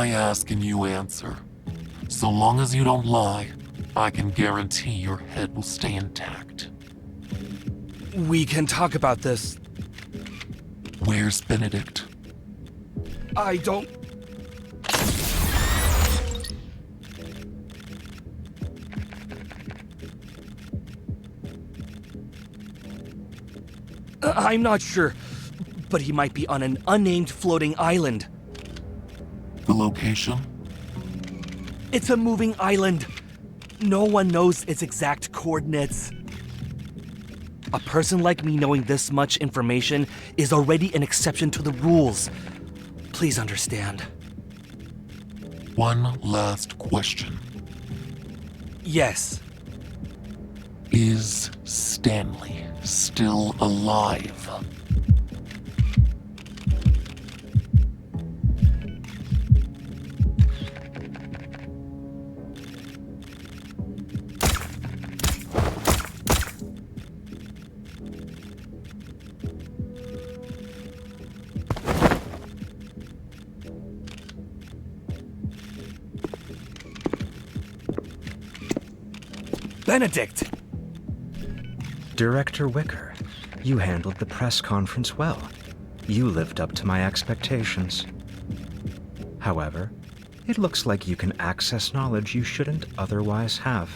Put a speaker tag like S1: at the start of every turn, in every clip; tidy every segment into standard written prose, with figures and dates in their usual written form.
S1: I ask and you answer. So long as you don't lie, I can guarantee your head will stay intact.
S2: We can talk about this.
S1: Where's Benedict?
S2: I don't... I'm not sure, but he might be on an unnamed floating island.
S1: The location?
S2: It's a moving island. No one knows its exact coordinates. A person like me knowing this much information is already an exception to the rules. Please understand.
S1: One last question.
S2: Yes.
S1: Is Stanley still alive?
S2: Benedict!
S3: Director Wicker, you handled the press conference well. You lived up to my expectations. However, it looks like you can access knowledge you shouldn't otherwise have.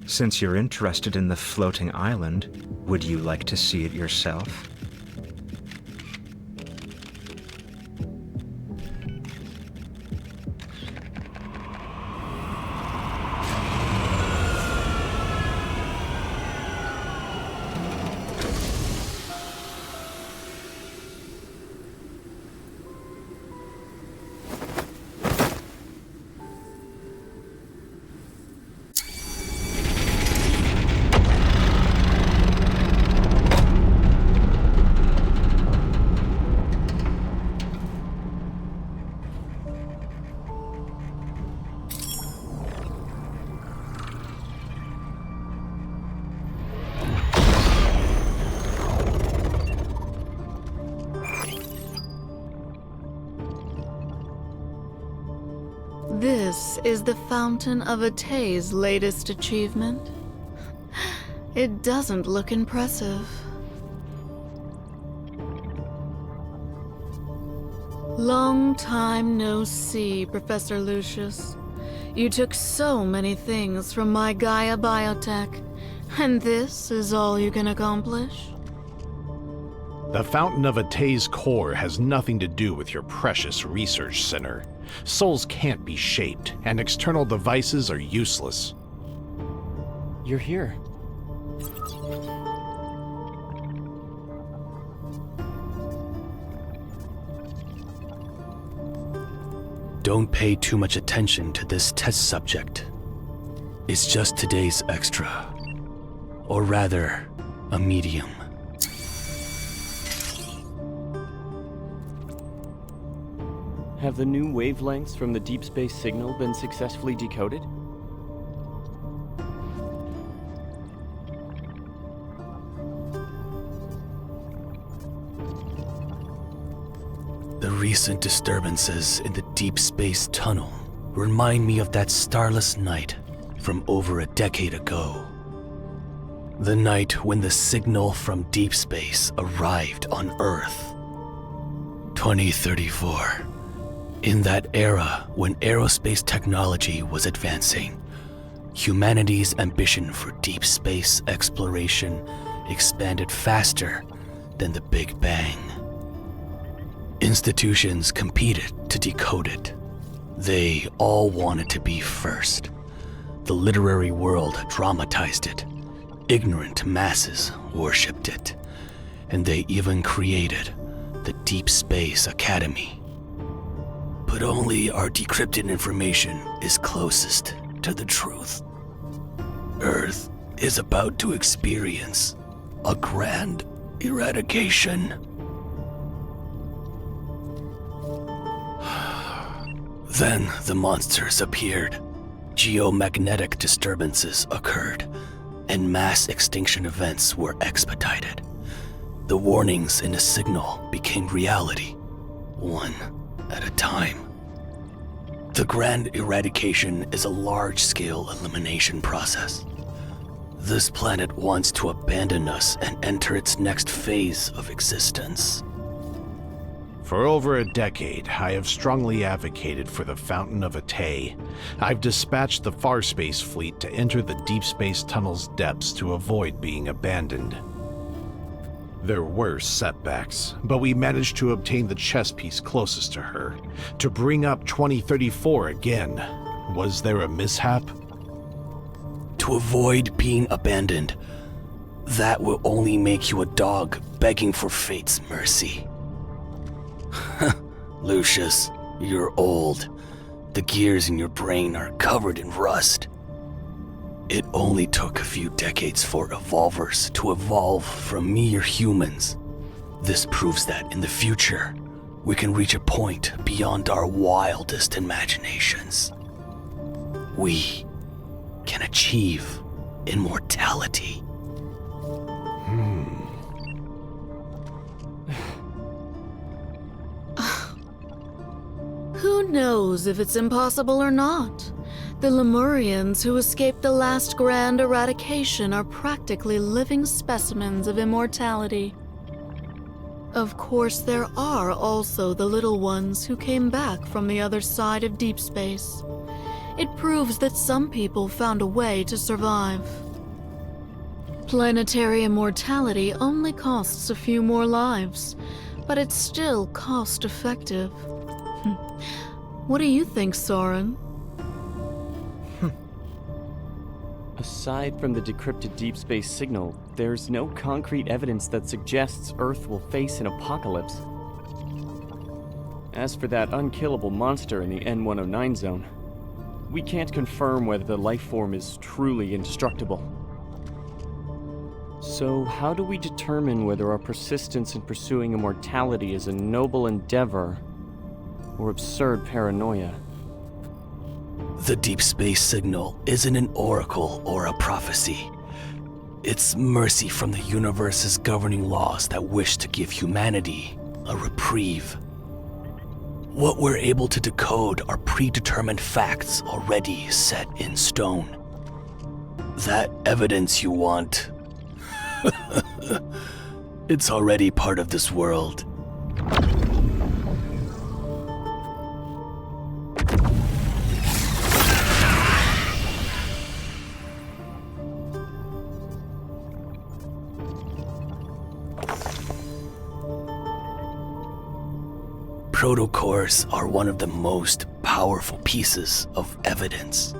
S3: Since you're interested in the floating island, would you like to see it yourself?
S4: This is the Fountain of Atay's latest achievement. It doesn't look impressive. Long time no see, Professor Lucius. You took so many things from my Gaia biotech, and this is all you can accomplish?
S5: The Fountain of Atay's core has nothing to do with your precious research center. Souls can't be shaped, and external devices are useless.
S6: You're here. Don't pay too much attention to this test subject. It's just today's extra. Or rather, a medium. Have the new wavelengths from the Deepspace signal been successfully decoded? The recent disturbances in the Deepspace tunnel remind me of that starless night from over a decade ago. The night when the signal from Deepspace arrived on Earth. 2034. In that era when aerospace technology was advancing, humanity's ambition for deep space exploration expanded faster than the Big Bang. Institutions competed to decode it. They all wanted to be first. The literary world dramatized it. Ignorant masses worshipped it. And they even created the Deep Space Academy. But only our decrypted information is closest to the truth. Earth is about to experience a grand eradication. Then the monsters appeared. Geomagnetic disturbances occurred, and mass extinction events were expedited. The warnings in the signal became reality, one at a time. The Grand Eradication is a large-scale elimination process. This planet wants to abandon us and enter its next phase of existence.
S5: For over a decade, I have strongly advocated for the Fountain of Atay. I've dispatched the Farspace fleet to enter the Deepspace tunnel's depths to avoid being abandoned. There were setbacks, but we managed to obtain the chess piece closest to her, to bring up 2034 again. Was there a mishap?
S6: To avoid being abandoned, that will only make you a dog begging for fate's mercy. Lucius, you're old. The gears in your brain are covered in rust. It only took a few decades for evolvers to evolve from mere humans. This proves that in the future, we can reach a point beyond our wildest imaginations. We can achieve immortality.
S4: Who knows if it's impossible or not? The Lemurians who escaped the last grand eradication are practically living specimens of immortality. Of course, there are also the little ones who came back from the other side of deep space. It proves that some people found a way to survive. Planetary immortality only costs a few more lives, but it's still cost-effective. What do you think, Soren?
S7: Aside from the decrypted deep space signal, there's no concrete evidence that suggests Earth will face an apocalypse. As for that unkillable monster in the N109 zone, we can't confirm whether the life form is truly indestructible. So how do we determine whether our persistence in pursuing immortality is a noble endeavor or absurd paranoia?
S6: The deep space signal isn't an oracle or a prophecy. It's mercy from the universe's governing laws that wish to give humanity a reprieve. What we're able to decode are predetermined facts already set in stone. That evidence you want, it's already part of this world. Protocores are one of the most powerful pieces of evidence.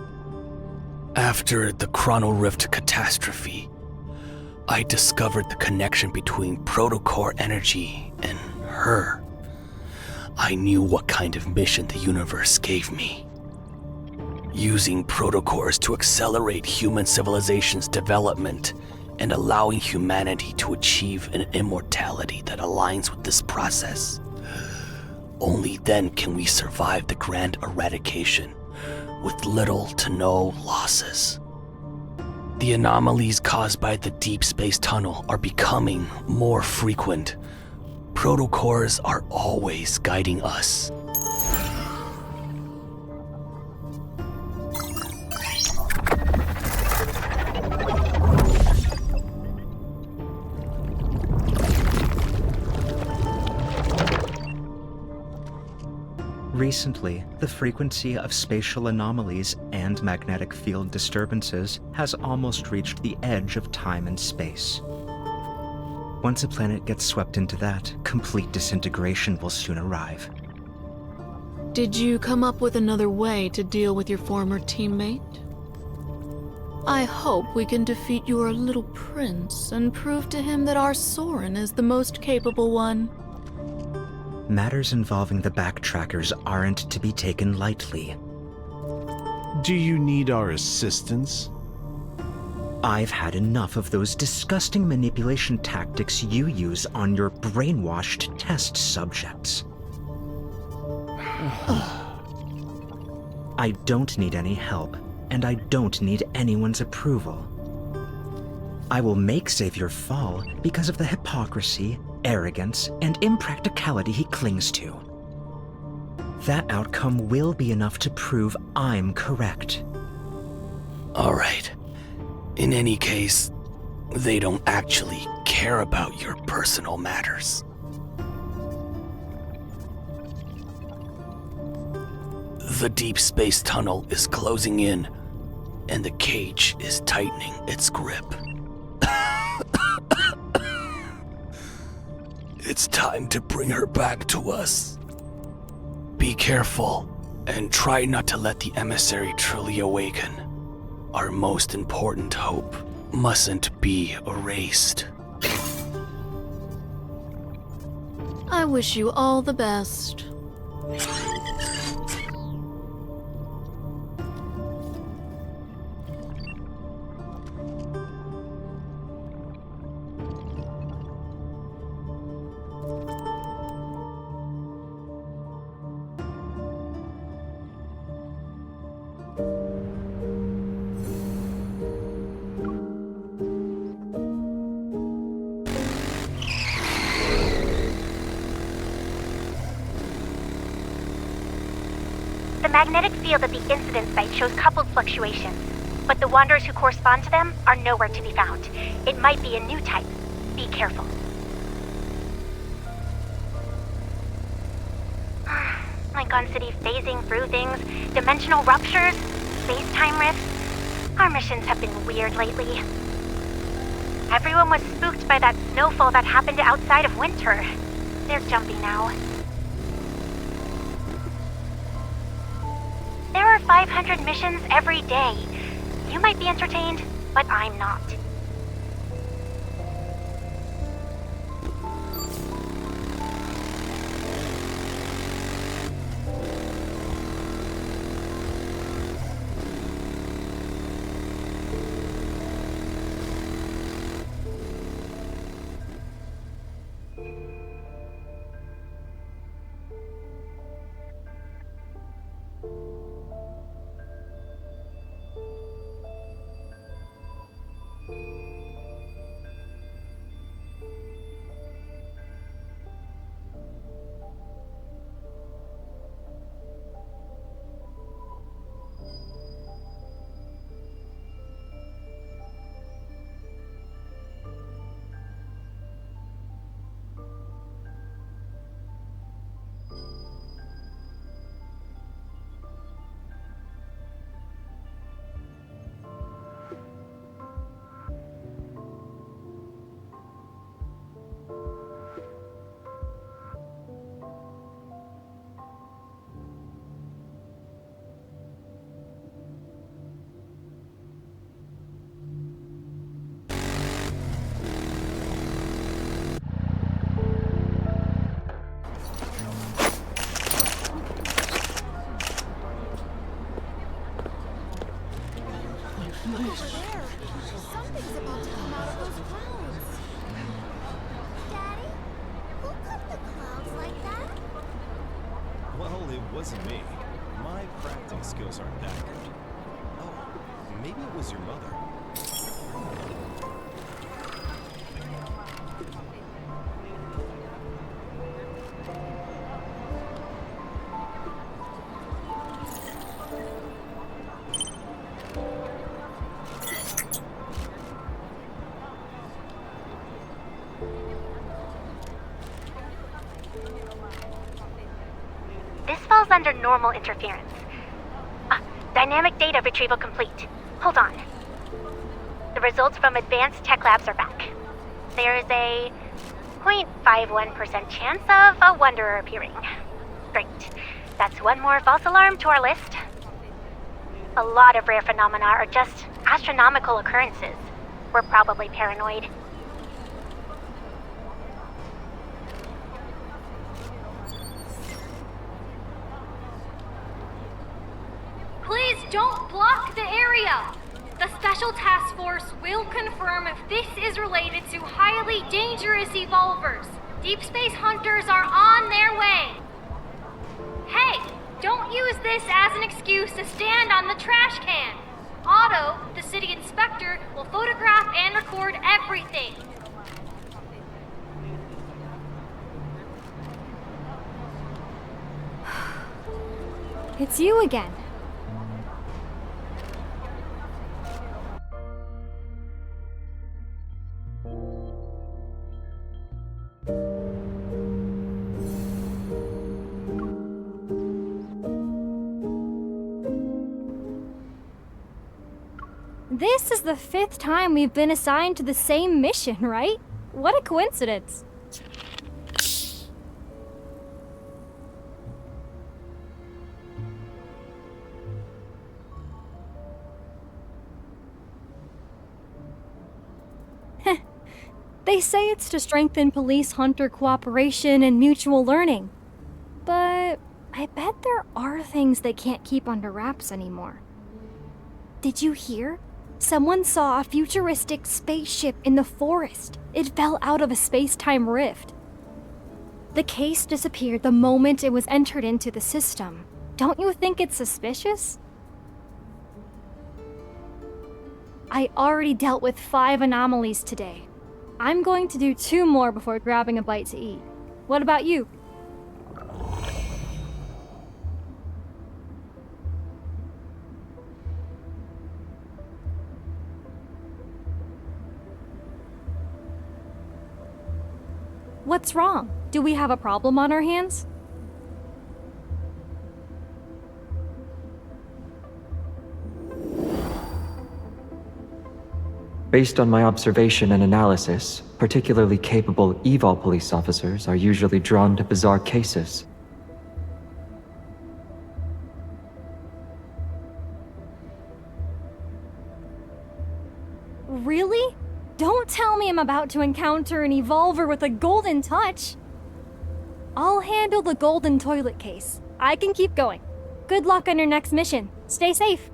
S6: After the Chronorift catastrophe, I discovered the connection between protocore energy and her. I knew what kind of mission the universe gave me. Using protocores to accelerate human civilization's development and allowing humanity to achieve an immortality that aligns with this process. Only then can we survive the grand eradication with little to no losses. The anomalies caused by the deep space tunnel are becoming more frequent. Protocores are always guiding us.
S3: Recently, the frequency of spatial anomalies and magnetic field disturbances has almost reached the edge of time and space. Once a planet gets swept into that, complete disintegration will soon arrive.
S4: Did you come up with another way to deal with your former teammate? I hope we can defeat your little prince and prove to him that our Soren is the most capable one.
S3: Matters involving the backtrackers aren't to be taken lightly.
S5: Do you need our assistance?
S3: I've had enough of those disgusting manipulation tactics you use on your brainwashed test subjects. I don't need any help, and I don't need anyone's approval. I will make Xavier fall because of the hypocrisy, arrogance, and impracticality he clings to. That outcome will be enough to prove I'm correct.
S6: Alright. In any case, they don't actually care about your personal matters. The deep space tunnel is closing in, and the cage is tightening its grip. It's time to bring her back to us. Be careful, and try not to let the emissary truly awaken. Our most important hope mustn't be erased.
S4: I wish you all the best.
S8: The magnetic field at the incident site shows coupled fluctuations, but the wanderers who correspond to them are nowhere to be found. It might be a new type. Be careful. Icon City phasing through things, dimensional ruptures, space-time rifts. Our missions have been weird lately. Everyone was spooked by that snowfall that happened outside of winter. They're jumpy now. There are 500 missions every day. You might be entertained, but I'm not.
S9: Something's about to come out of those clouds. Daddy, who cut the clouds like that?
S10: Well, it wasn't me. My crafting skills aren't that good. Oh, maybe it was your mother.
S8: This falls under normal interference. Dynamic data retrieval complete. Hold on. The results from advanced tech labs are back. There is a 0.51% chance of a wanderer appearing. Great. That's one more false alarm to our list. A lot of rare phenomena are just astronomical occurrences. We're probably paranoid.
S11: Please don't block the area! The Special Task Force will confirm if this is related to highly dangerous evolvers. Deep Space Hunters are on their way. Hey, don't use this as an excuse to stand on the trash can. Otto, the city inspector, will photograph and record everything.
S12: it's you again. This is the 5th time we've been assigned to the same mission, right? What a coincidence. They say it's to strengthen police-hunter cooperation and mutual learning. But I bet there are things they can't keep under wraps anymore. Did you hear? Someone saw a futuristic spaceship in the forest. It fell out of a space-time rift. The case disappeared the moment it was entered into the system. Don't you think it's suspicious? I already dealt with 5 anomalies today. I'm going to do 2 more before grabbing a bite to eat. What about you? What's wrong? Do we have a problem on our hands?
S13: Based on my observation and analysis, particularly capable evol police officers are usually drawn to bizarre cases.
S12: Really? Don't tell me I'm about to encounter an evolver with a golden touch. I'll handle the golden toilet case. I can keep going. Good luck on your next mission. Stay safe.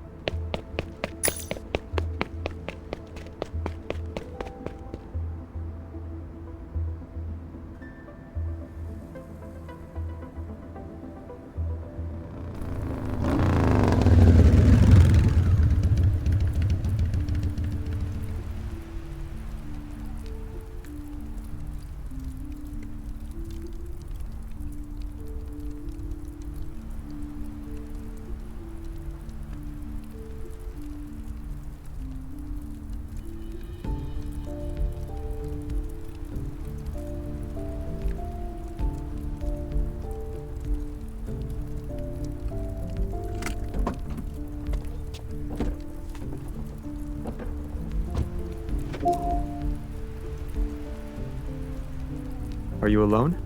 S13: Are you alone?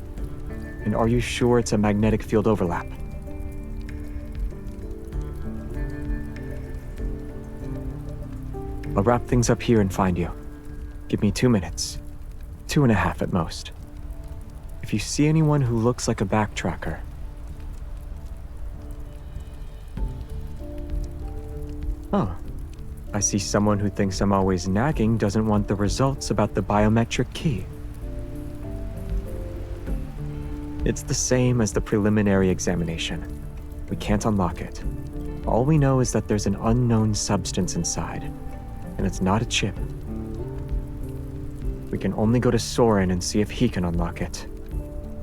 S13: And are you sure it's a magnetic field overlap? I'll wrap things up here and find you. Give me 2 minutes. 2.5 at most. If you see anyone who looks like a backtracker... Oh. I see someone who thinks I'm always nagging doesn't want the results about the biometric key. It's the same as the preliminary examination. We can't unlock it. All we know is that there's an unknown substance inside, and it's not a chip. We can only go to Soren and see if he can unlock it.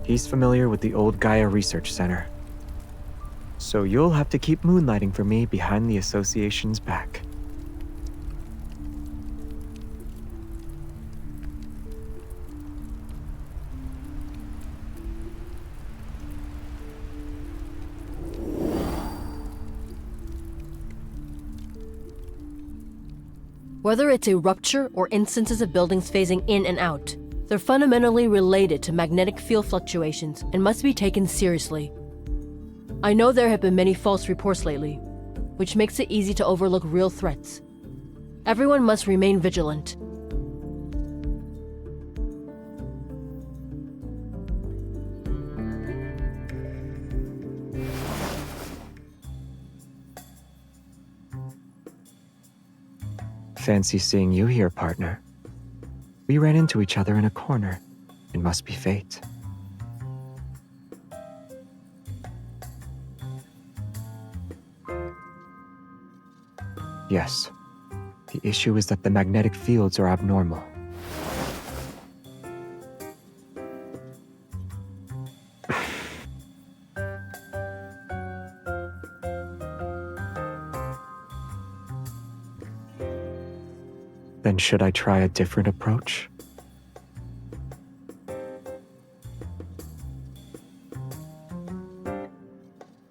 S13: He's familiar with the old Gaia Research Center. So you'll have to keep moonlighting for me behind the Association's back.
S14: Whether it's a rupture or instances of buildings phasing in and out, they're fundamentally related to magnetic field fluctuations and must be taken seriously. I know there have been many false reports lately, which makes it easy to overlook real threats. Everyone must remain vigilant.
S13: Fancy seeing you here, partner. We ran into each other in a corner. It must be fate. Yes. The issue is that the magnetic fields are abnormal. Then should I try a different approach?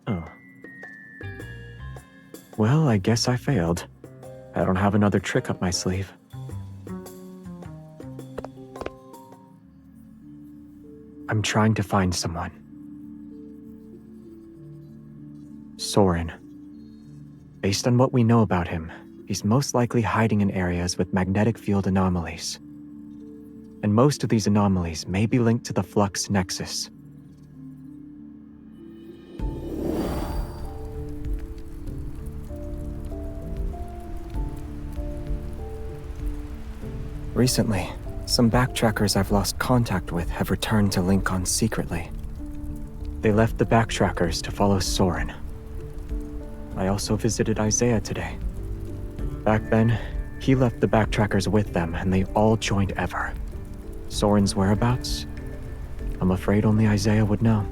S13: Oh. Well, I guess I failed. I don't have another trick up my sleeve. I'm trying to find someone. Soren. Based on what we know about him, he's most likely hiding in areas with magnetic field anomalies. And most of these anomalies may be linked to the Flux Nexus. Recently, some backtrackers I've lost contact with have returned to Lincoln secretly. They left the backtrackers to follow Soren. I also visited Isaiah today. Back then, he left the backtrackers with them and they all joined Ever. Soren's whereabouts? I'm afraid only Isaiah would know.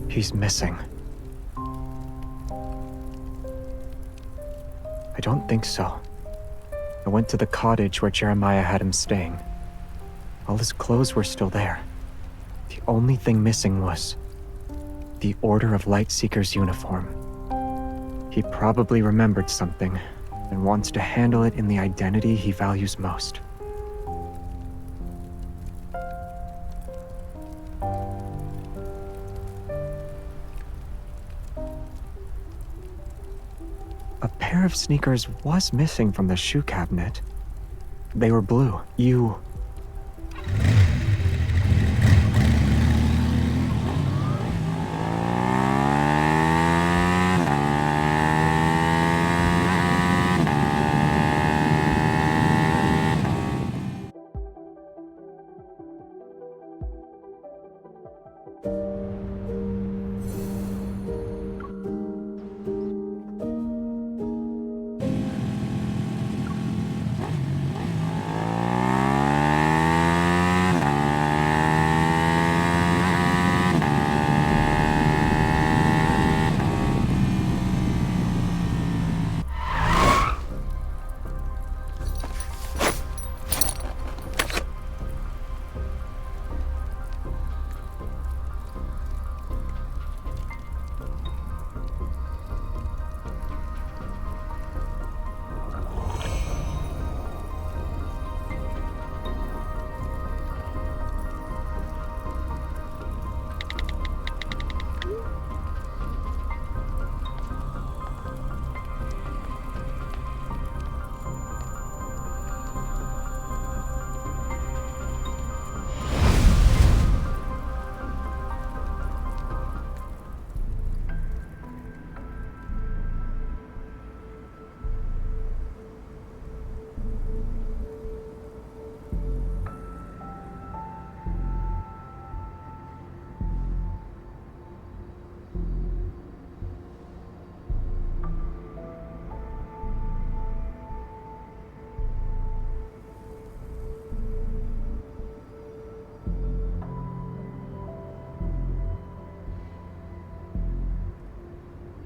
S13: He's missing. I don't think so. I went to the cottage where Jeremiah had him staying. All his clothes were still there. The only thing missing was the Order of Lightseeker's uniform. He probably remembered something and wants to handle it in the identity he values most. A pair of sneakers was missing from the shoe cabinet. They were blue. You...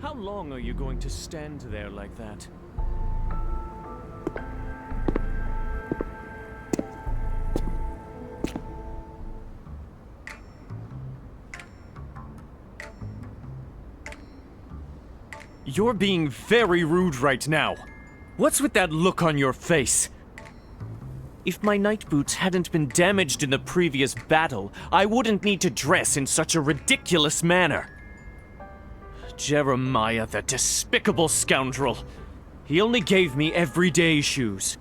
S7: How long are you going to stand there like that? You're being very rude right now. What's with that look on your face? If my night boots hadn't been damaged in the previous battle, I wouldn't need to dress in such a ridiculous manner. Jeremiah, the despicable scoundrel. He only gave me everyday shoes.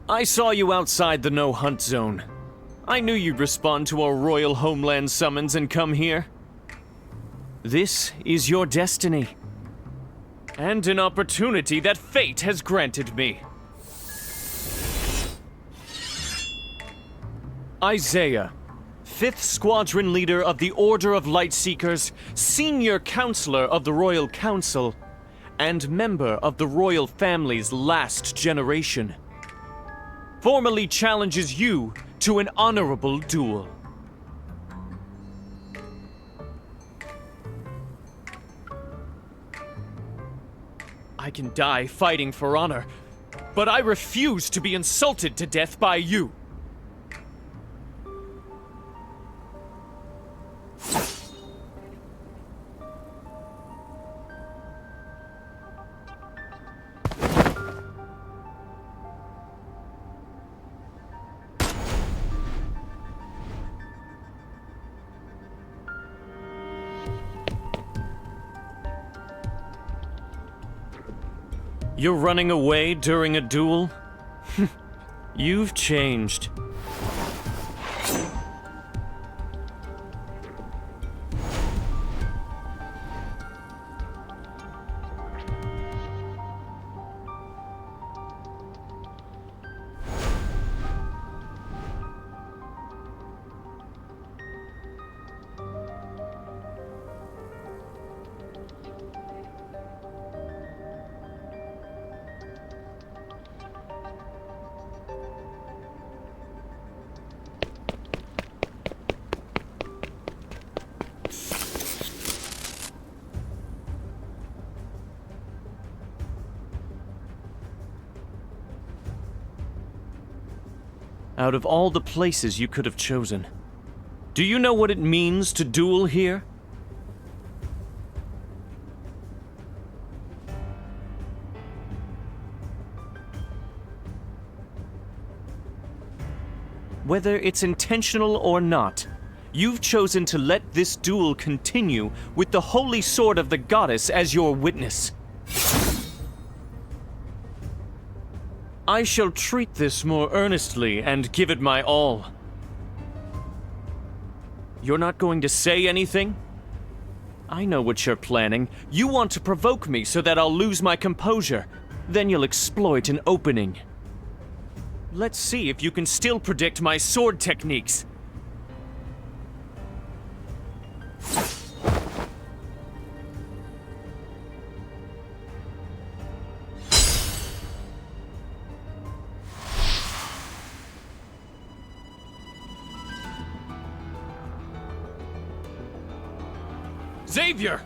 S7: I saw you outside the no-hunt zone. I knew you'd respond to our royal homeland summons and come here. This is your destiny. And an opportunity that fate has granted me. Isaiah, 5th Squadron Leader of the Order of Lightseekers, Senior Counselor of the Royal Council, and member of the royal family's last generation, formally challenges you to an honorable duel. I can die fighting for honor, but I refuse to be insulted to death by you. You're running away during a duel? You've changed. Out of all the places you could have chosen, do you know what it means to duel here? Whether it's intentional or not, you've chosen to let this duel continue with the holy sword of the goddess as your witness. I shall treat this more earnestly and give it my all. You're not going to say anything? I know what you're planning. You want to provoke me so that I'll lose my composure. Then you'll exploit an opening. Let's see if you can still predict my sword techniques. Xavier!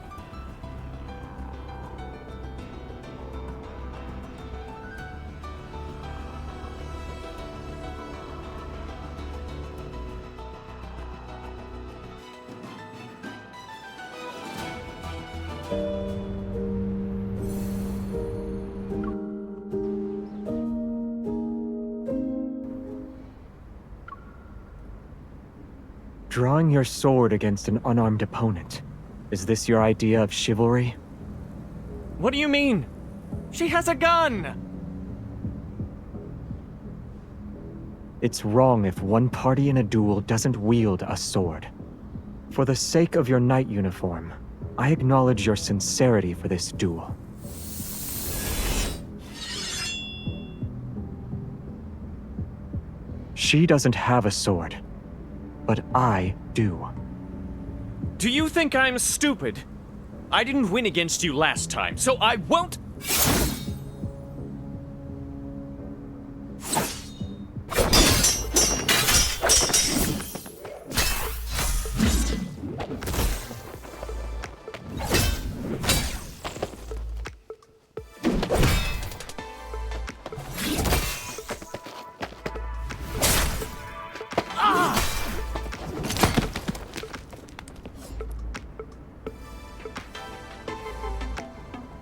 S13: Drawing your sword against an unarmed opponent. Is this your idea of chivalry?
S7: What do you mean? She has a gun!
S13: It's wrong if one party in a duel doesn't wield a sword. For the sake of your knight uniform, I acknowledge your sincerity for this duel. She doesn't have a sword, but I do.
S7: Do you think I'm stupid? I didn't win against you last time, so I won't...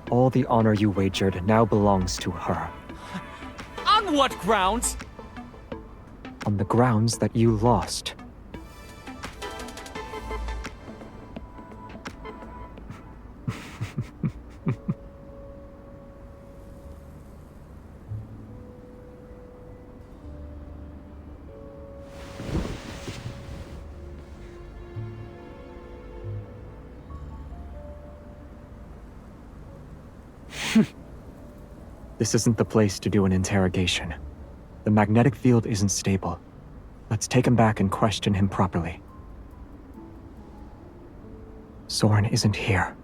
S13: All the honor you wagered now belongs to her.
S7: On what grounds?
S13: On the grounds that you lost. This isn't the place to do an interrogation. The magnetic field isn't stable. Let's take him back and question him properly. Soren isn't here.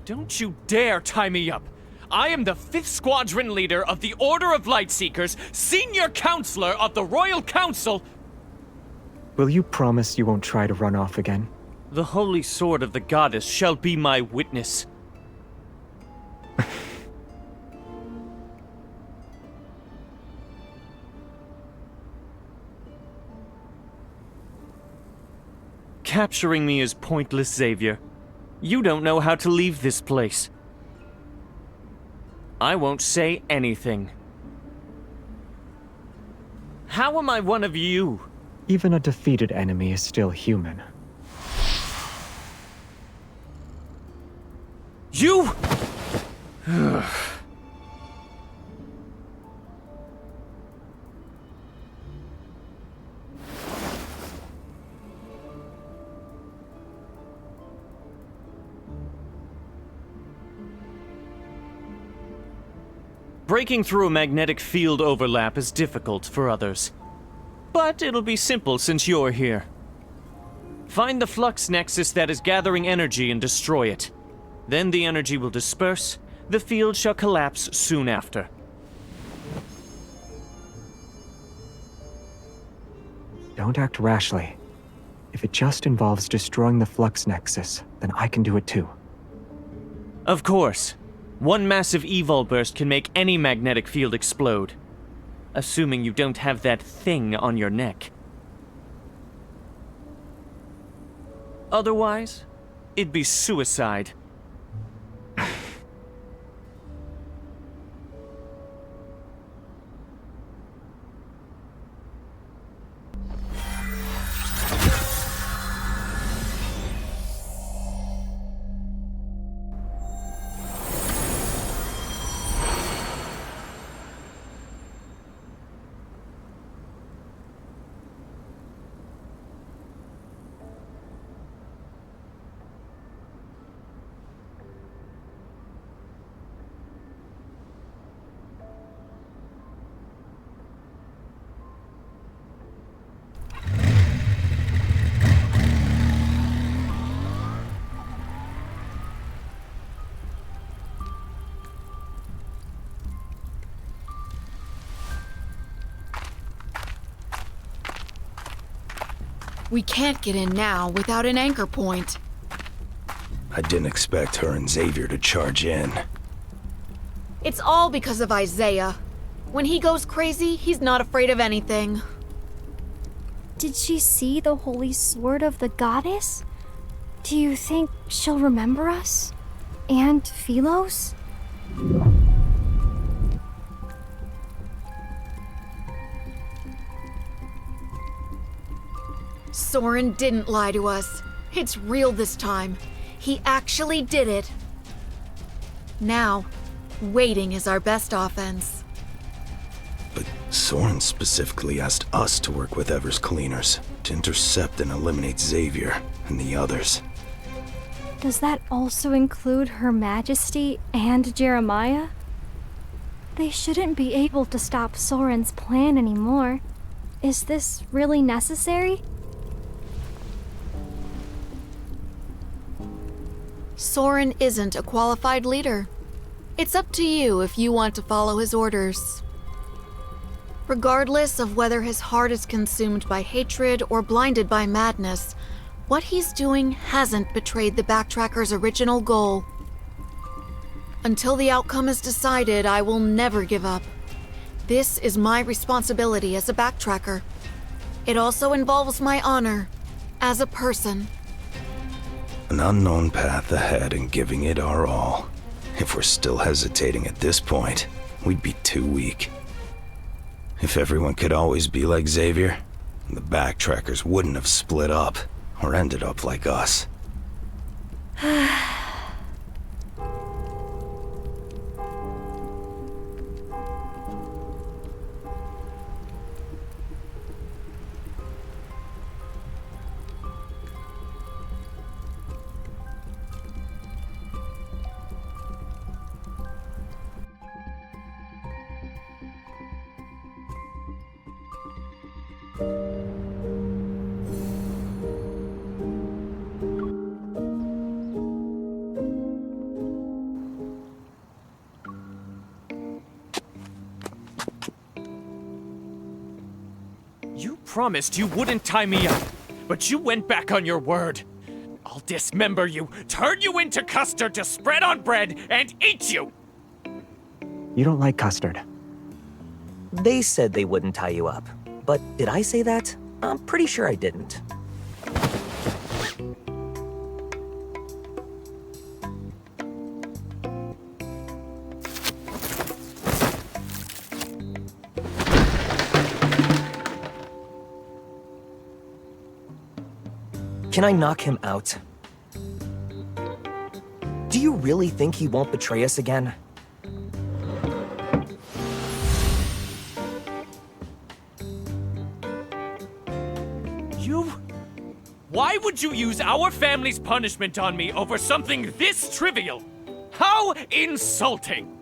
S7: Don't you dare tie me up! I am the 5th Squadron leader of the Order of Lightseekers, senior counselor of the Royal Council.
S13: Will you promise you won't try to run off again?
S7: The holy sword of the goddess shall be my witness. Capturing me is pointless, Xavier. You don't know how to leave this place. I won't say anything. How am I one of you?
S13: Even a defeated enemy is still human.
S7: You! Breaking through a magnetic field overlap is difficult for others. But it'll be simple since you're here. Find the flux nexus that is gathering energy and destroy it. Then the energy will disperse. The field shall collapse soon after.
S13: Don't act rashly. If it just involves destroying the flux nexus, then I can do it too.
S7: Of course. One massive evol burst can make any magnetic field explode. Assuming you don't have that thing on your neck. Otherwise, it'd be suicide.
S4: We can't get in now without an anchor point.
S15: I didn't expect her and Xavier to charge in.
S4: It's all because of Isaiah. When he goes crazy, he's not afraid of anything.
S12: Did she see the holy sword of the goddess? Do you think she'll remember us? And Philos?
S4: Soren didn't lie to us. It's real this time. He actually did it. Now, waiting is our best offense.
S15: But Soren specifically asked us to work with Ever's cleaners to intercept and eliminate Xavier and the others.
S12: Does that also include Her Majesty and Jeremiah? They shouldn't be able to stop Soren's plan anymore. Is this really necessary?
S4: Soren isn't a qualified leader. It's up to you if you want to follow his orders. Regardless of whether his heart is consumed by hatred or blinded by madness, what he's doing hasn't betrayed the Backtracker's original goal. Until the outcome is decided, I will never give up. This is my responsibility as a Backtracker. It also involves my honor as a person.
S15: An unknown path ahead and giving it our all. If we're still hesitating at this point, we'd be too weak. If everyone could always be like Xavier, the Backtrackers wouldn't have split up or ended up like us.
S7: You promised you wouldn't tie me up, but you went back on your word. I'll dismember you, turn you into custard to spread on bread, and eat you!
S13: You don't like custard.
S16: They said they wouldn't tie you up. But did I say that? I'm pretty sure I didn't. Can I knock him out? Do you really think he won't betray us again?
S7: Why would you use our family's punishment on me over something this trivial? How insulting!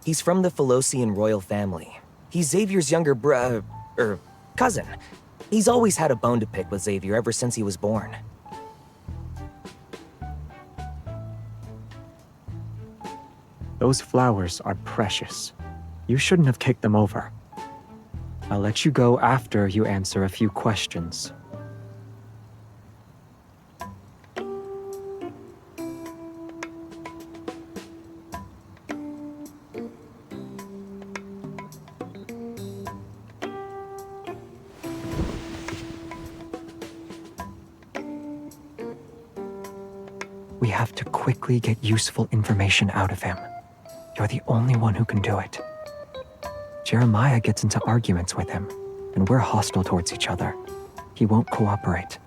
S16: He's from the Philosian royal family. He's Xavier's younger cousin. He's always had a bone to pick with Xavier ever since he was born.
S13: Those flowers are precious. You shouldn't have kicked them over. I'll let you go after you answer a few questions. We have to quickly get useful information out of him. You're the only one who can do it. Jeremiah gets into arguments with him, and we're hostile towards each other. He won't cooperate.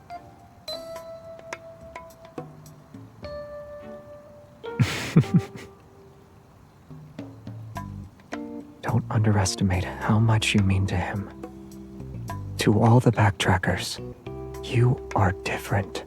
S13: Don't underestimate how much you mean to him. To all the backtrackers, you are different.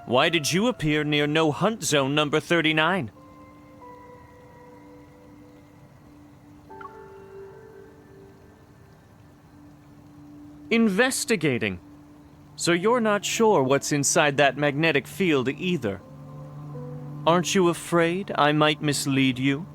S7: Why did you appear near No Hunt Zone number 39? Investigating. So you're not sure what's inside that magnetic field either. Aren't you afraid I might mislead you?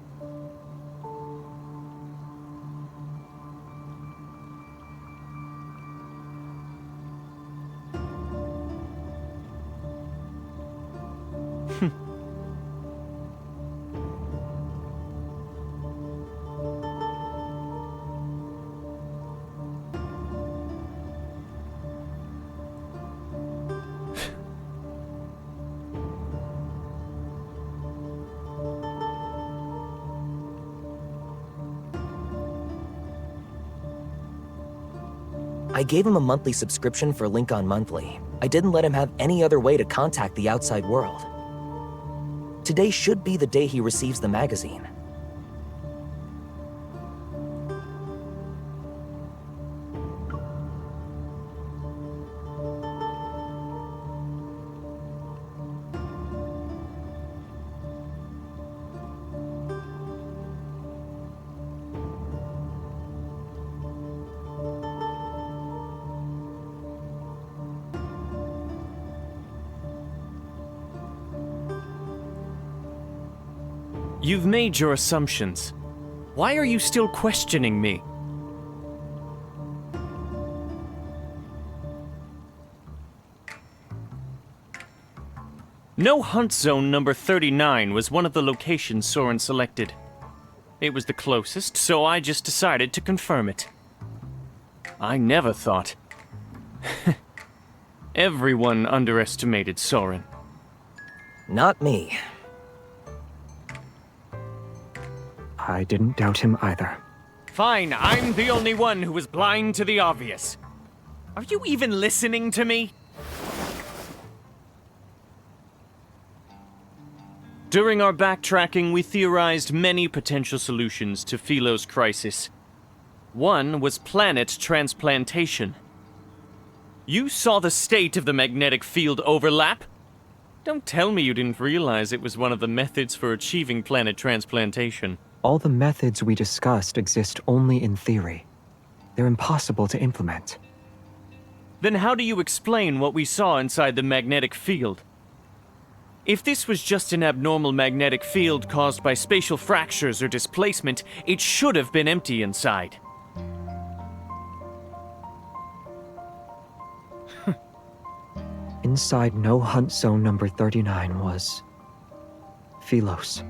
S16: I gave him a monthly subscription for Lincoln Monthly. I didn't let him have any other way to contact the outside world. Today should be the day he receives the magazine.
S7: You've made your assumptions. Why are you still questioning me? No Hunt Zone number 39 was one of the locations Soren selected. It was the closest, so I just decided to confirm it. I never thought. Everyone underestimated Soren.
S16: Not me.
S13: I didn't doubt him either.
S7: Fine, I'm the only one who was blind to the obvious. Are you even listening to me? During our backtracking, we theorized many potential solutions to Philo's crisis. One was planet transplantation. You saw the state of the magnetic field overlap? Don't tell me you didn't realize it was one of the methods for achieving planet transplantation.
S13: All the methods we discussed exist only in theory. They're impossible to implement.
S7: Then how do you explain what we saw inside the magnetic field? If this was just an abnormal magnetic field caused by spatial fractures or displacement, it should have been empty inside.
S13: Inside No Hunt Zone number 39 was Philos.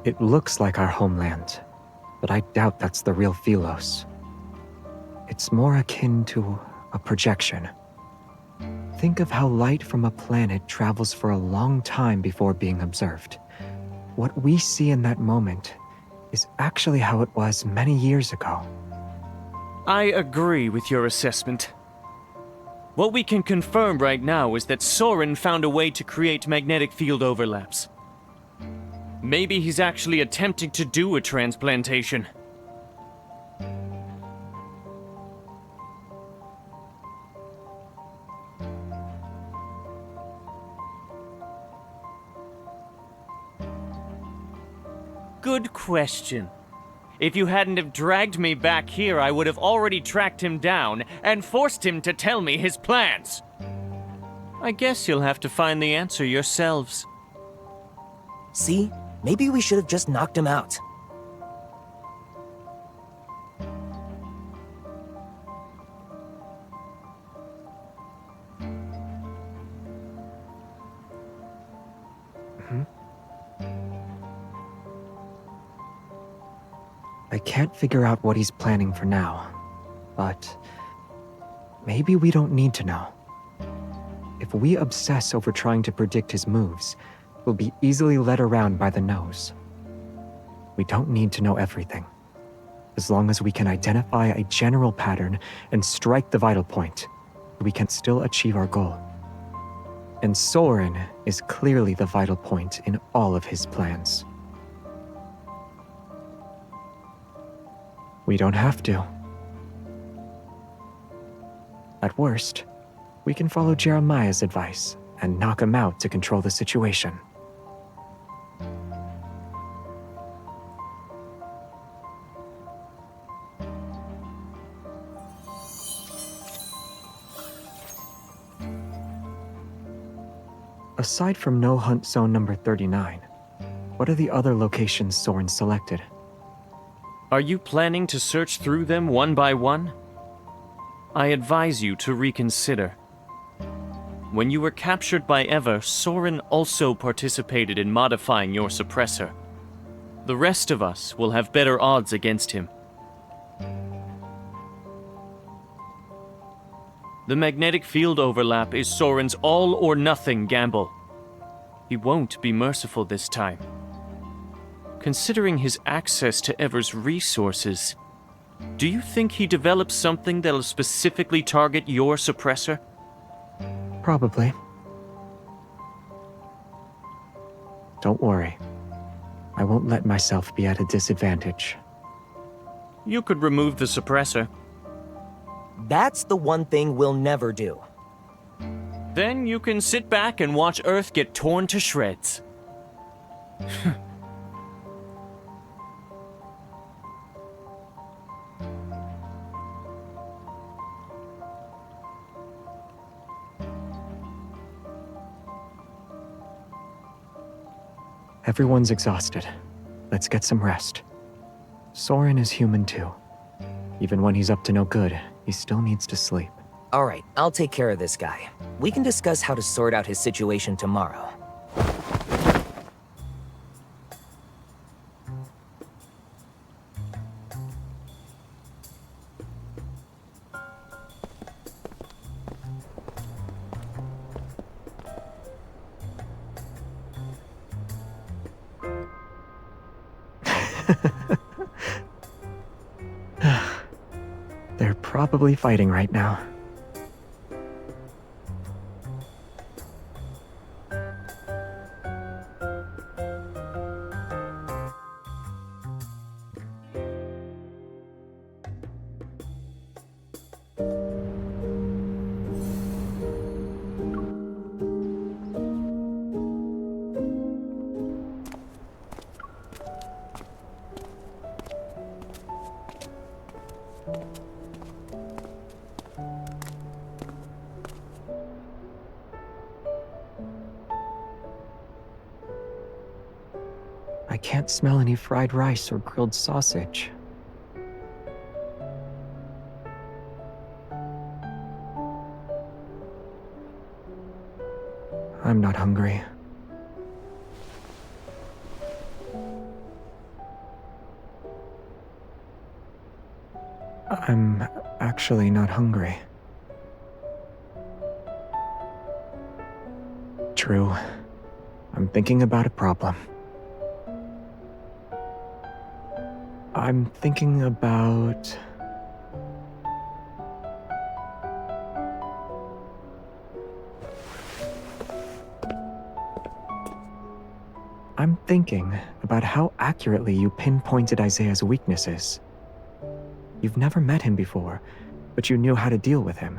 S13: It looks like our homeland, but I doubt that's the real Philos. It's more akin to a projection. Think of how light from a planet travels for a long time before being observed. What we see in that moment is actually how it was many years ago.
S7: I agree with your assessment. What we can confirm right now is that Soren found a way to create magnetic field overlaps. Maybe he's actually attempting to do a transplantation. Good question. If you hadn't have dragged me back here, I would have already tracked him down and forced him to tell me his plans. I guess you'll have to find the answer yourselves.
S16: See? Maybe we should have just knocked him out.
S13: I can't figure out what he's planning for now, but maybe we don't need to know. If we obsess over trying to predict his moves, we'll be easily led around by the nose. We don't need to know everything. As long as we can identify a general pattern and strike the vital point, we can still achieve our goal. And Soren is clearly the vital point in all of his plans. We don't have to. At worst, we can follow Jeremiah's advice and knock him out to control the situation. Aside from No Hunt Zone number 39, what are the other locations Soren selected?
S7: Are you planning to search through them one by one? I advise you to reconsider. When you were captured by Ever, Soren also participated in modifying your suppressor. The rest of us will have better odds against him. The magnetic field overlap is Soren's all-or-nothing gamble. He won't be merciful this time. Considering his access to Ever's resources, do you think he developed something that'll specifically target your suppressor?
S13: Probably. Don't worry. I won't let myself be at a disadvantage.
S7: You could remove the suppressor.
S16: That's the one thing we'll never do.
S7: Then you can sit back and watch Earth get torn to shreds.
S13: Everyone's exhausted. Let's get some rest. Soren is human too. Even when he's up to no good, he still needs to sleep.
S16: All right, I'll take care of this guy. We can discuss how to sort out his situation tomorrow.
S13: probably fighting right now. I can't smell any fried rice or grilled sausage. I'm not hungry. I'm actually not hungry. True. I'm thinking about a problem. I'm thinking about... I'm thinking about how accurately you pinpointed Isaiah's weaknesses. You've never met him before, but you knew how to deal with him.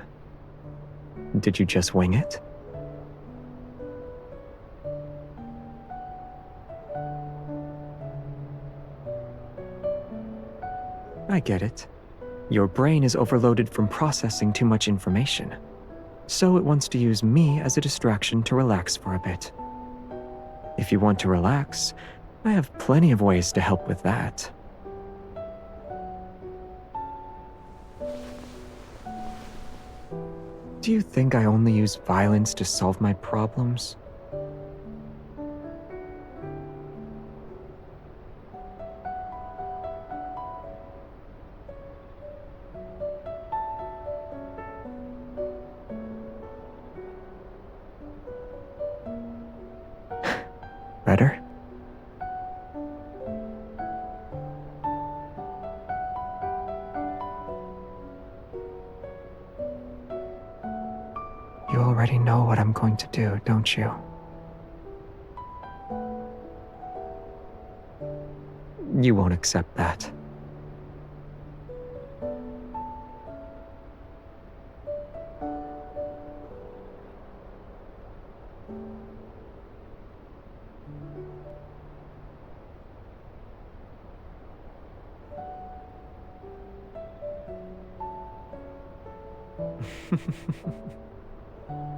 S13: Did you just wing it? I get it. Your brain is overloaded from processing too much information, so it wants to use me as a distraction to relax for a bit. If you want to relax, I have plenty of ways to help with that. Do you think I only use violence to solve my problems? Better? You already know what I'm going to do, don't you? You won't accept that.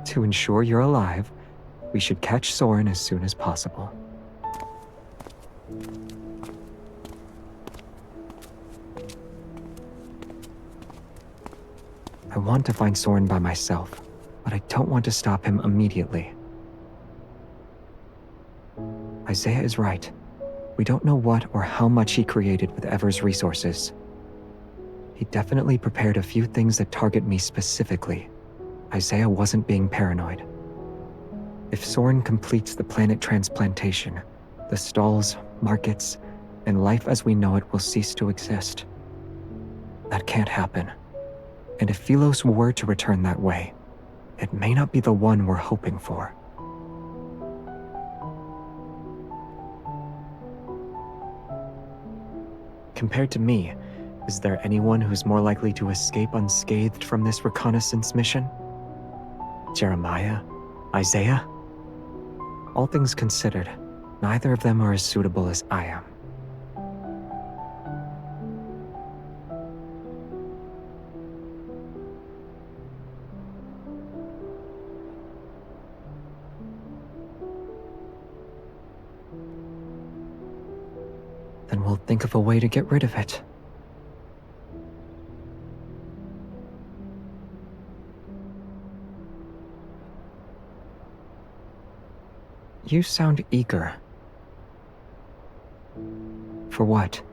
S13: To ensure you're alive, we should catch Soren as soon as possible. I want to find Soren by myself, but I don't want to stop him immediately. Isaiah is right. We don't know what or how much he created with Ever's resources. He definitely prepared a few things that target me specifically. Isaiah wasn't being paranoid. If Soren completes the planet transplantation, the stalls, markets, and life as we know it will cease to exist. That can't happen. And if Philos were to return that way, it may not be the one we're hoping for. Compared to me, is there anyone who's more likely to escape unscathed from this reconnaissance mission? Jeremiah? Isaiah? All things considered, neither of them are as suitable as I am. Then we'll think of a way to get rid of it. You sound eager. For what?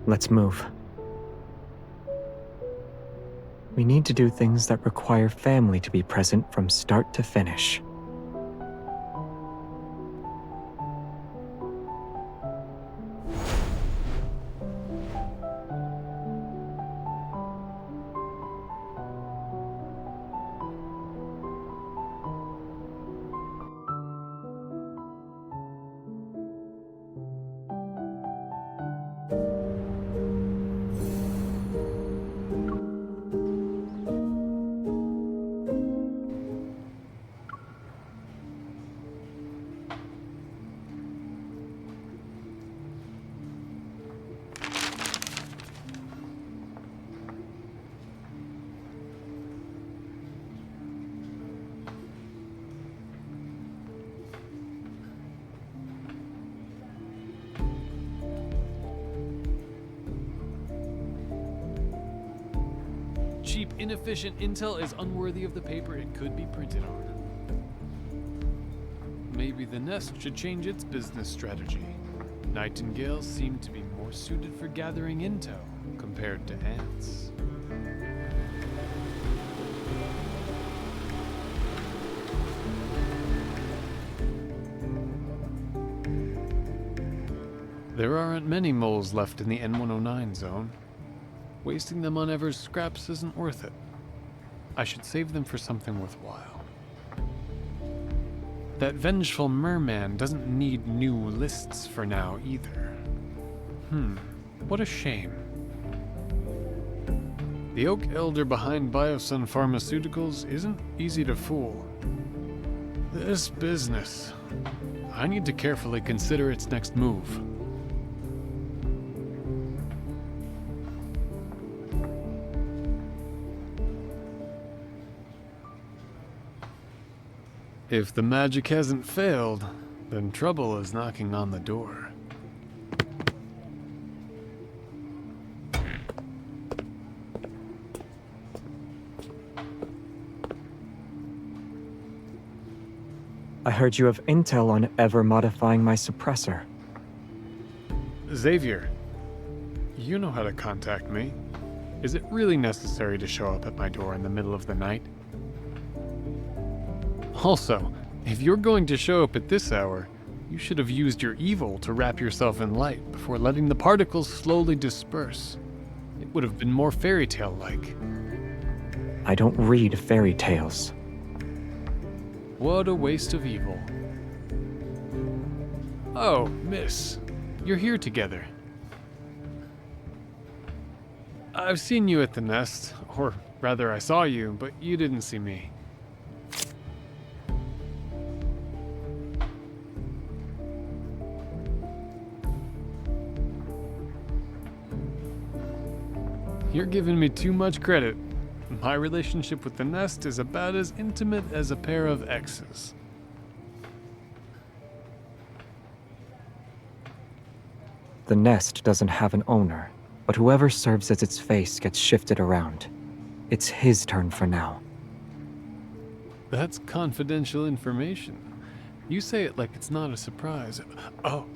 S13: Let's move. We need to do things that require family to be present from start to finish.
S17: Cheap, inefficient intel is unworthy of the paper it could be printed on. Maybe the Nest should change its business strategy. Nightingales seem to be more suited for gathering intel compared to ants. There aren't many moles left in the N109 zone. Wasting them on Ever's scraps isn't worth it. I should save them for something worthwhile. That vengeful merman doesn't need new lists for now either. What a shame. The Oak Elder behind Biosun Pharmaceuticals isn't easy to fool. This business, I need to carefully consider its next move. If the magic hasn't failed, then trouble is knocking on the door.
S13: I heard you have intel on Ever modifying my suppressor.
S17: Xavier, you know how to contact me. Is it really necessary to show up at my door in the middle of the night? Also, if you're going to show up at this hour, you should have used your evil to wrap yourself in light before letting the particles slowly disperse. It would have been more fairy tale-like.
S13: I don't read fairy tales.
S17: What a waste of evil. Oh, miss. You're here together. I've seen you at the Nest, or rather I saw you, but you didn't see me. You're giving me too much credit. My relationship with the Nest is about as intimate as a pair of exes.
S13: The Nest doesn't have an owner, but whoever serves as its face gets shifted around. It's his turn for now.
S17: That's confidential information. You say it like it's not a surprise. Oh.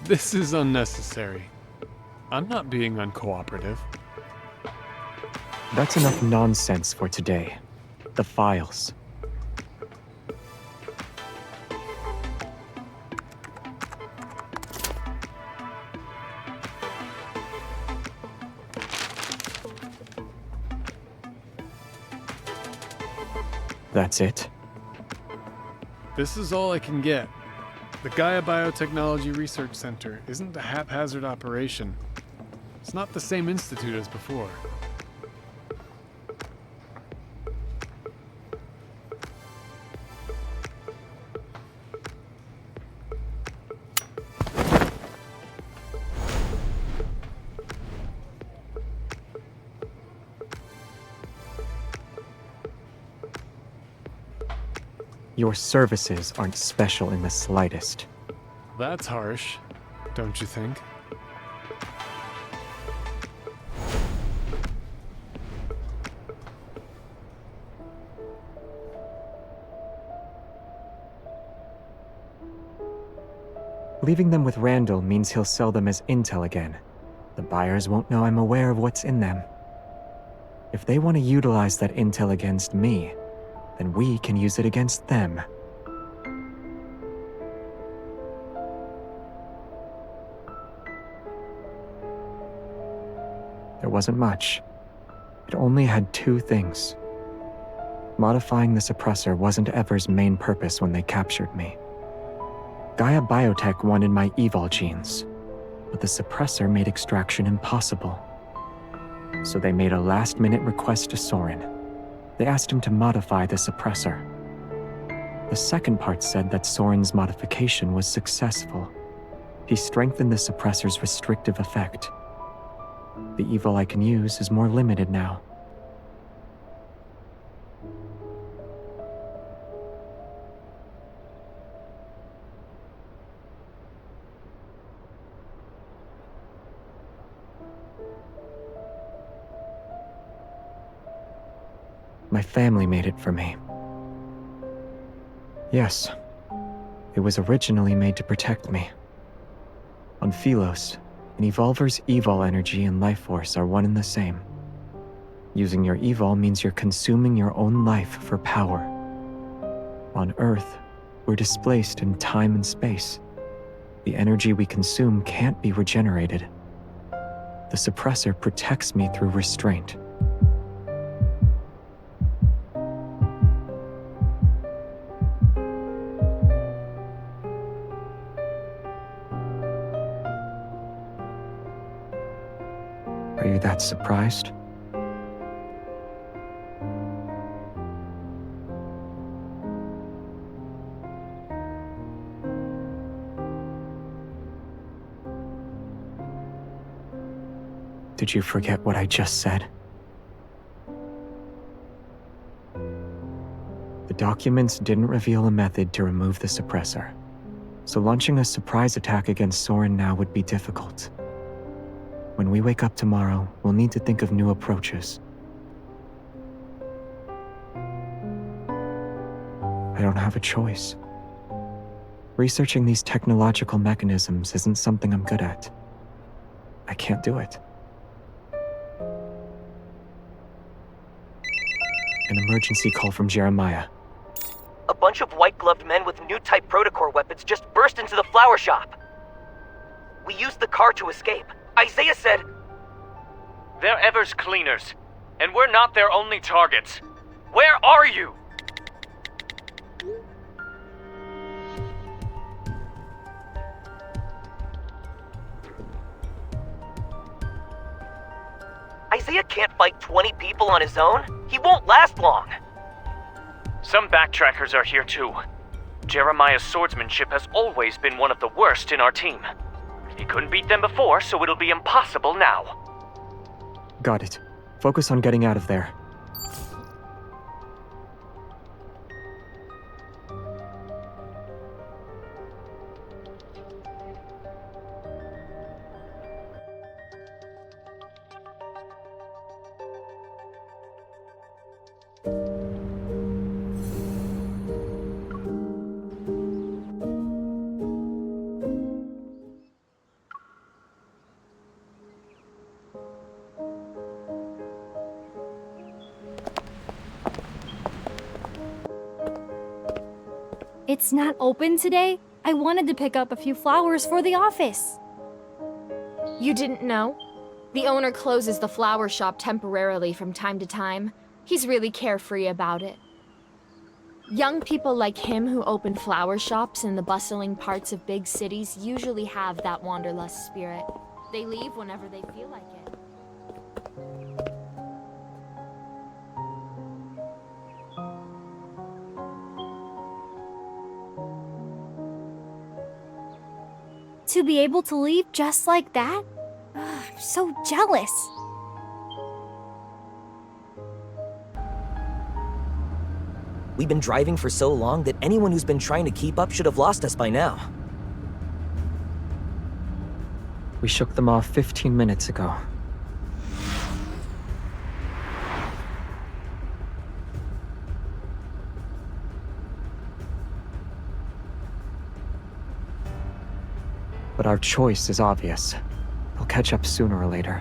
S17: This is unnecessary. I'm not being uncooperative.
S13: That's enough nonsense for today. The files. That's it?
S17: This is all I can get. The Gaia Biotechnology Research Center isn't a haphazard operation. It's not the same institute as before.
S13: Your services aren't special in the slightest.
S17: That's harsh, don't you think?
S13: Leaving them with Randall means he'll sell them as intel again. The buyers won't know I'm aware of what's in them. If they want to utilize that intel against me, then we can use it against them. There wasn't much. It only had two things. Modifying the suppressor wasn't Ever's main purpose when they captured me. Gaia Biotech wanted my evol genes, but the suppressor made extraction impossible. So they made a last-minute request to Soren. They asked him to modify the suppressor. The second part said that Soren's modification was successful. He strengthened the suppressor's restrictive effect. The evil I can use is more limited now. My family made it for me. Yes, it was originally made to protect me. On Philos, an evolver's evol energy and life force are one and the same. Using your evol means you're consuming your own life for power. On Earth, we're displaced in time and space. The energy we consume can't be regenerated. The suppressor protects me through restraint. Are you that surprised? Did you forget what I just said? The documents didn't reveal a method to remove the suppressor, so launching a surprise attack against Soren now would be difficult. When we wake up tomorrow, we'll need to think of new approaches. I don't have a choice. Researching these technological mechanisms isn't something I'm good at. I can't do it. An emergency call from Jeremiah.
S16: A bunch of white-gloved men with new type protocore weapons just burst into the flower shop. We used the car to escape. Isaiah said...
S7: They're Ever's cleaners, and we're not their only targets. Where are you?
S16: Isaiah can't fight 20 people on his own. He won't last long.
S7: Some backtrackers are here too. Jeremiah's swordsmanship has always been one of the worst in our team. He couldn't beat them before, so it'll be impossible now.
S13: Got it. Focus on getting out of there.
S12: It's not open today? I wanted to pick up a few flowers for the office.
S18: You didn't know? The owner closes the flower shop temporarily from time to time. He's really carefree about it. Young people like him who open flower shops in the bustling parts of big cities usually have that wanderlust spirit. They leave whenever they feel like it.
S12: To be able to leave just like that? Ugh, I'm so jealous.
S16: We've been driving for so long that anyone who's been trying to keep up should have lost us by now.
S13: We shook them off 15 minutes ago. But our choice is obvious. They'll catch up sooner or later.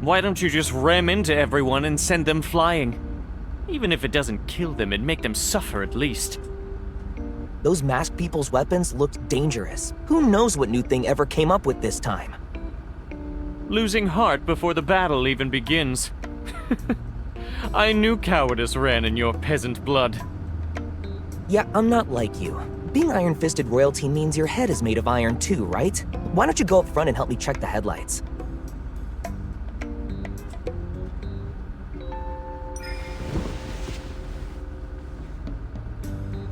S7: Why don't you just ram into everyone and send them flying? Even if it doesn't kill them, it'd make them suffer at least.
S16: Those masked people's weapons looked dangerous. Who knows what new thing ever came up with this time?
S7: Losing heart before the battle even begins. I knew cowardice ran in your peasant blood.
S16: Yeah, I'm not like you. Being iron-fisted royalty means your head is made of iron too, right? Why don't you go up front and help me check the headlights?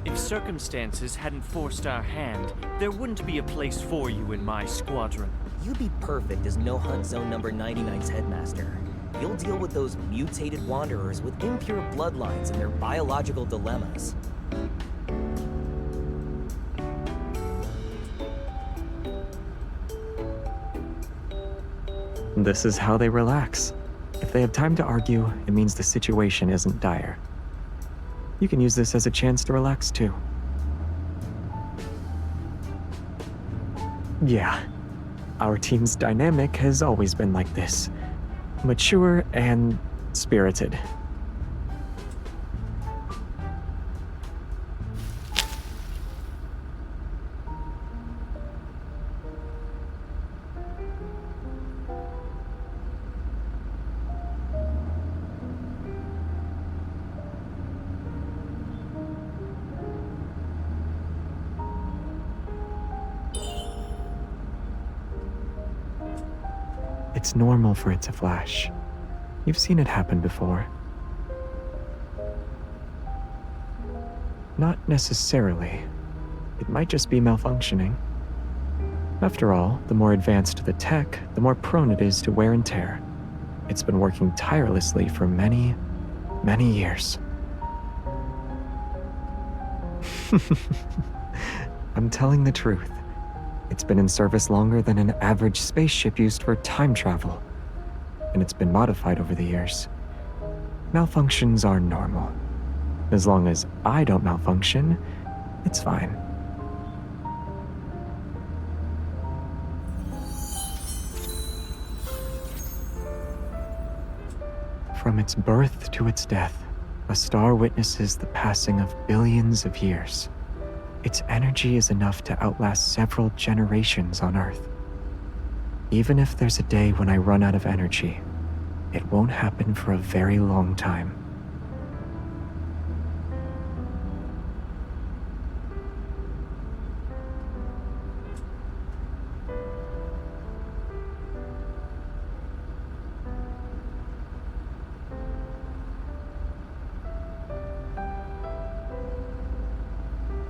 S7: If circumstances hadn't forced our hand, there wouldn't be a place for you in my squadron.
S16: You'd be perfect as No Hunt Zone number 99's headmaster. You'll deal with those mutated wanderers with impure bloodlines and their biological dilemmas.
S13: This is how they relax. If they have time to argue, it means the situation isn't dire. You can use this as a chance to relax too. Yeah, our team's dynamic has always been like this. Mature and spirited. It's normal for it to flash. You've seen it happen before. Not necessarily. It might just be malfunctioning. After all, the more advanced the tech, the more prone it is to wear and tear. It's been working tirelessly for many, many years. I'm telling the truth. It's been in service longer than an average spaceship used for time travel, and it's been modified over the years. Malfunctions are normal. As long as I don't malfunction, it's fine. From its birth to its death, a star witnesses the passing of billions of years. Its energy is enough to outlast several generations on Earth. Even if there's a day when I run out of energy, it won't happen for a very long time.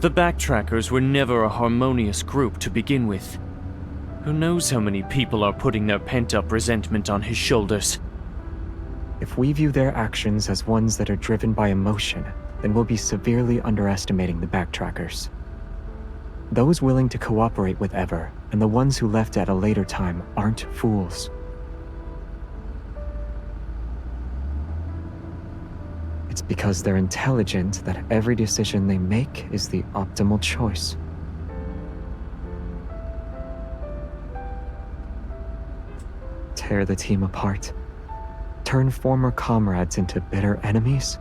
S7: The Backtrackers were never a harmonious group to begin with. Who knows how many people are putting their pent-up resentment on his shoulders?
S13: If we view their actions as ones that are driven by emotion, then we'll be severely underestimating the Backtrackers. Those willing to cooperate with Ever, and the ones who left at a later time, aren't fools. It's because they're intelligent that every decision they make is the optimal choice. Tear the team apart. Turn former comrades into bitter enemies.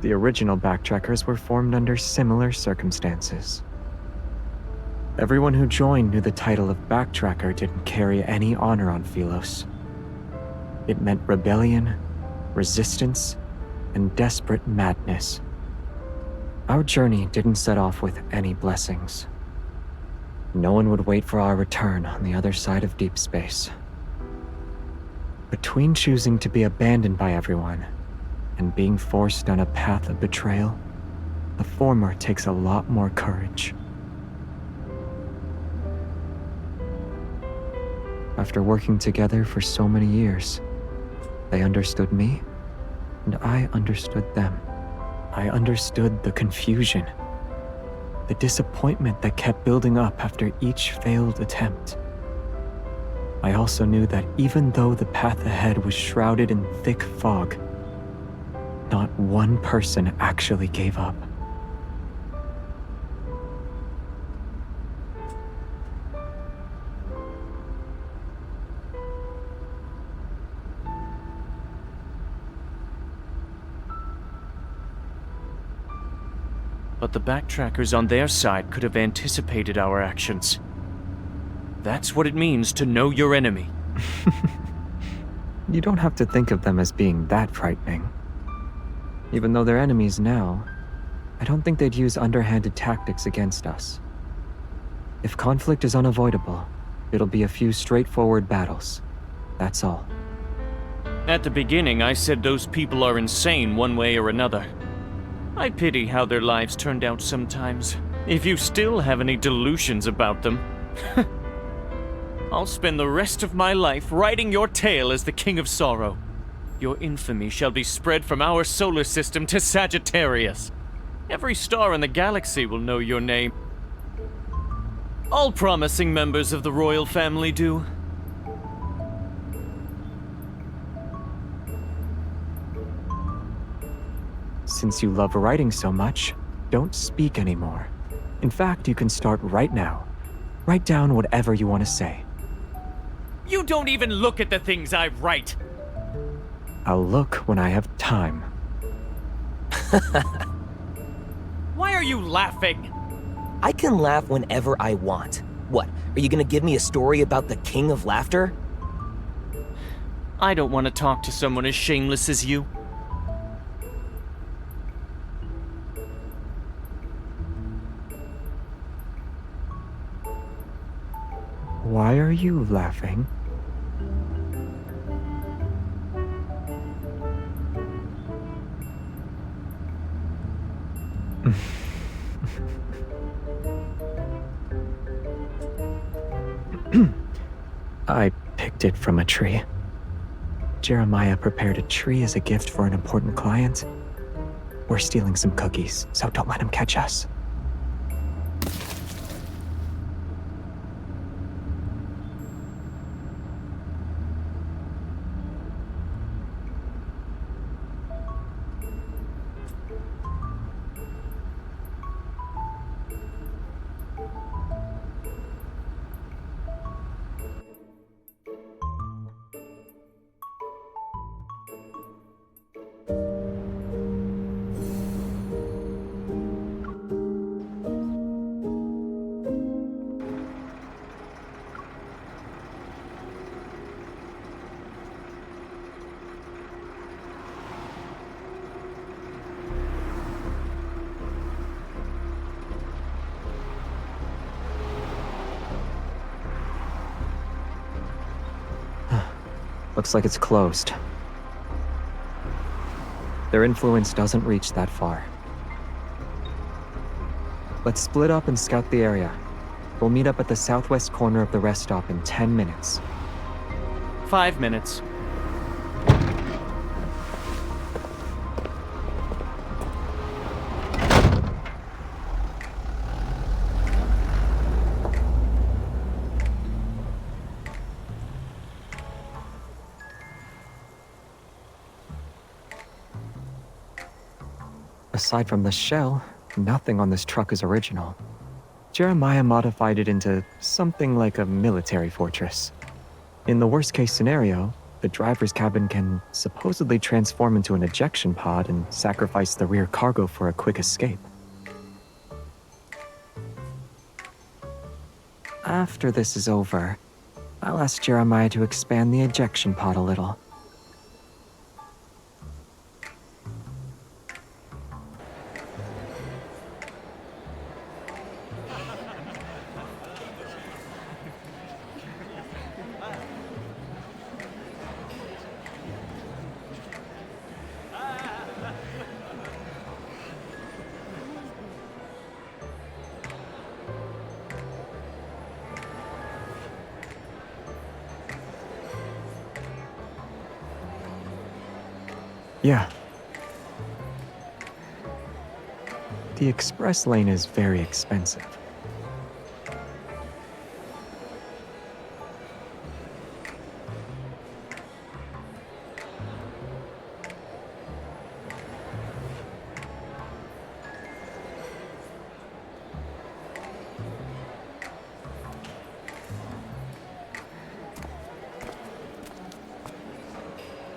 S13: The original Backtrackers were formed under similar circumstances. Everyone who joined knew the title of Backtracker didn't carry any honor on Philos. It meant rebellion, resistance, and desperate madness. Our journey didn't set off with any blessings. No one would wait for our return on the other side of deep space. Between choosing to be abandoned by everyone and being forced down a path of betrayal, the former takes a lot more courage. After working together for so many years, they understood me, and I understood them. I understood the confusion, the disappointment that kept building up after each failed attempt. I also knew that even though the path ahead was shrouded in thick fog, not one person actually gave up.
S7: But the backtrackers on their side could have anticipated our actions. That's what it means to know your enemy.
S13: You don't have to think of them as being that frightening. Even though they're enemies now, I don't think they'd use underhanded tactics against us. If conflict is unavoidable, it'll be a few straightforward battles. That's all.
S7: At the beginning, I said those people are insane one way or another. I pity how their lives turned out sometimes. If you still have any delusions about them, I'll spend the rest of my life riding your tail as the King of Sorrow. Your infamy shall be spread from our solar system to Sagittarius. Every star in the galaxy will know your name. All promising members of the royal family do.
S13: Since you love writing so much, don't speak anymore. In fact, you can start right now. Write down whatever you want to say.
S7: You don't even look at the things I write.
S13: I'll look when I have time.
S7: Why are you laughing?
S16: I can laugh whenever I want. What, are you gonna give me a story about the King of Laughter?
S7: I don't want to talk to someone as shameless as you.
S13: Why are you laughing? I picked it from a tree. Jeremiah prepared a tree as a gift for an important client. We're stealing some cookies, so don't let him catch us. Looks like it's closed. Their influence doesn't reach that far. Let's split up and scout the area. We'll meet up at the southwest corner of the rest stop in 10 minutes.
S7: 5 minutes.
S13: Aside from the shell, nothing on this truck is original. Jeremiah modified it into something like a military fortress. In the worst-case scenario, the driver's cabin can supposedly transform into an ejection pod and sacrifice the rear cargo for a quick escape. After this is over, I'll ask Jeremiah to expand the ejection pod a little. Yeah. The express lane is very expensive.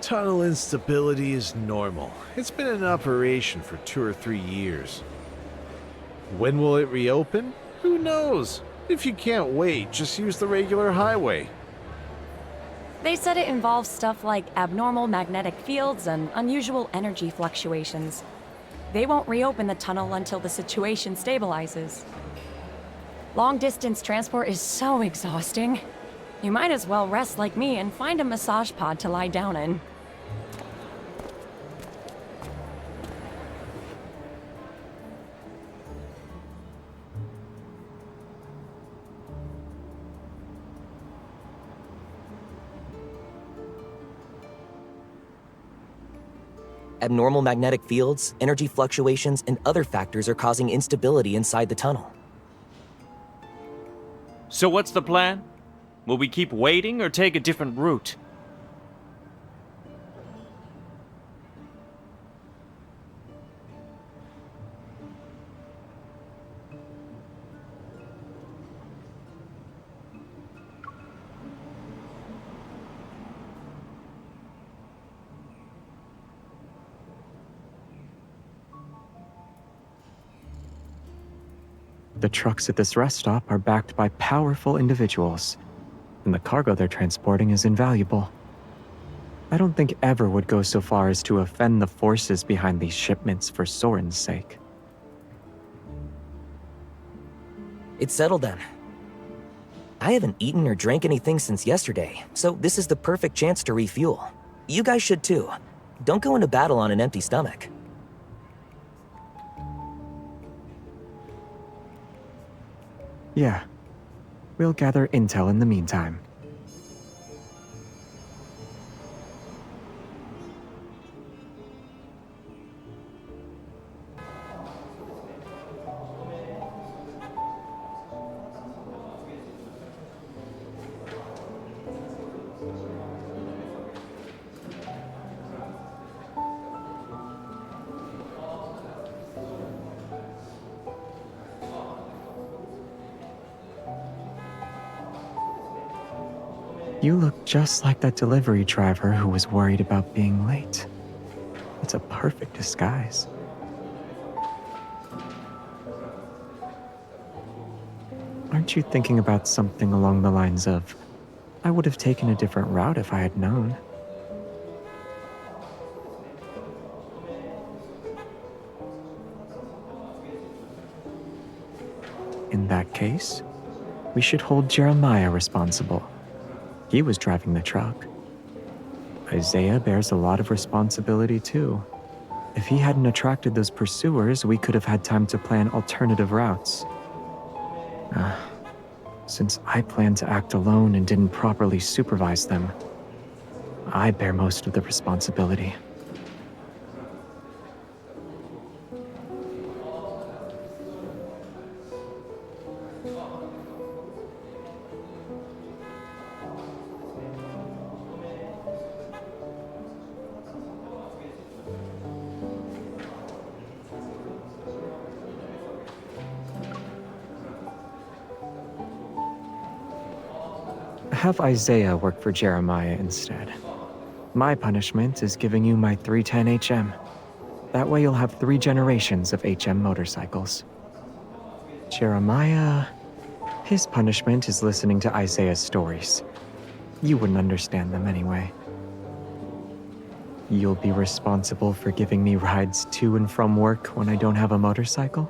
S5: Tunnel instability is normal. It's been in operation for 2 or 3 years. When will it reopen? Who knows? If you can't wait, just use the regular highway.
S19: They said it involves stuff like abnormal magnetic fields and unusual energy fluctuations. They won't reopen the tunnel until the situation stabilizes. Long-distance transport is so exhausting. You might as well rest like me and find a massage pod to lie down in.
S16: Abnormal magnetic fields, energy fluctuations, and other factors are causing instability inside the tunnel.
S7: So what's the plan? Will we keep waiting or take a different route?
S13: The trucks at this rest stop are backed by powerful individuals, and the cargo they're transporting is invaluable. I don't think Ever would go so far as to offend the forces behind these shipments for Soren's sake.
S16: It's settled then. I haven't eaten or drank anything since yesterday, so this is the perfect chance to refuel. You guys should too. Don't go into battle on an empty stomach.
S13: Yeah. We'll gather intel in the meantime. You look just like that delivery driver who was worried about being late. It's a perfect disguise. Aren't you thinking about something along the lines of, I would have taken a different route if I had known? In that case, we should hold Jeremiah responsible. He was driving the truck. Isaiah bears a lot of responsibility too. If he hadn't attracted those pursuers, we could have had time to plan alternative routes. Since I planned to act alone and didn't properly supervise them, I bear most of the responsibility. Have Isaiah work for Jeremiah instead. My punishment is giving you my 310 HM. That way you'll have 3 generations of HM motorcycles. Jeremiah, his punishment is listening to Isaiah's stories. You wouldn't understand them anyway. You'll be responsible for giving me rides to and from work when I don't have a motorcycle?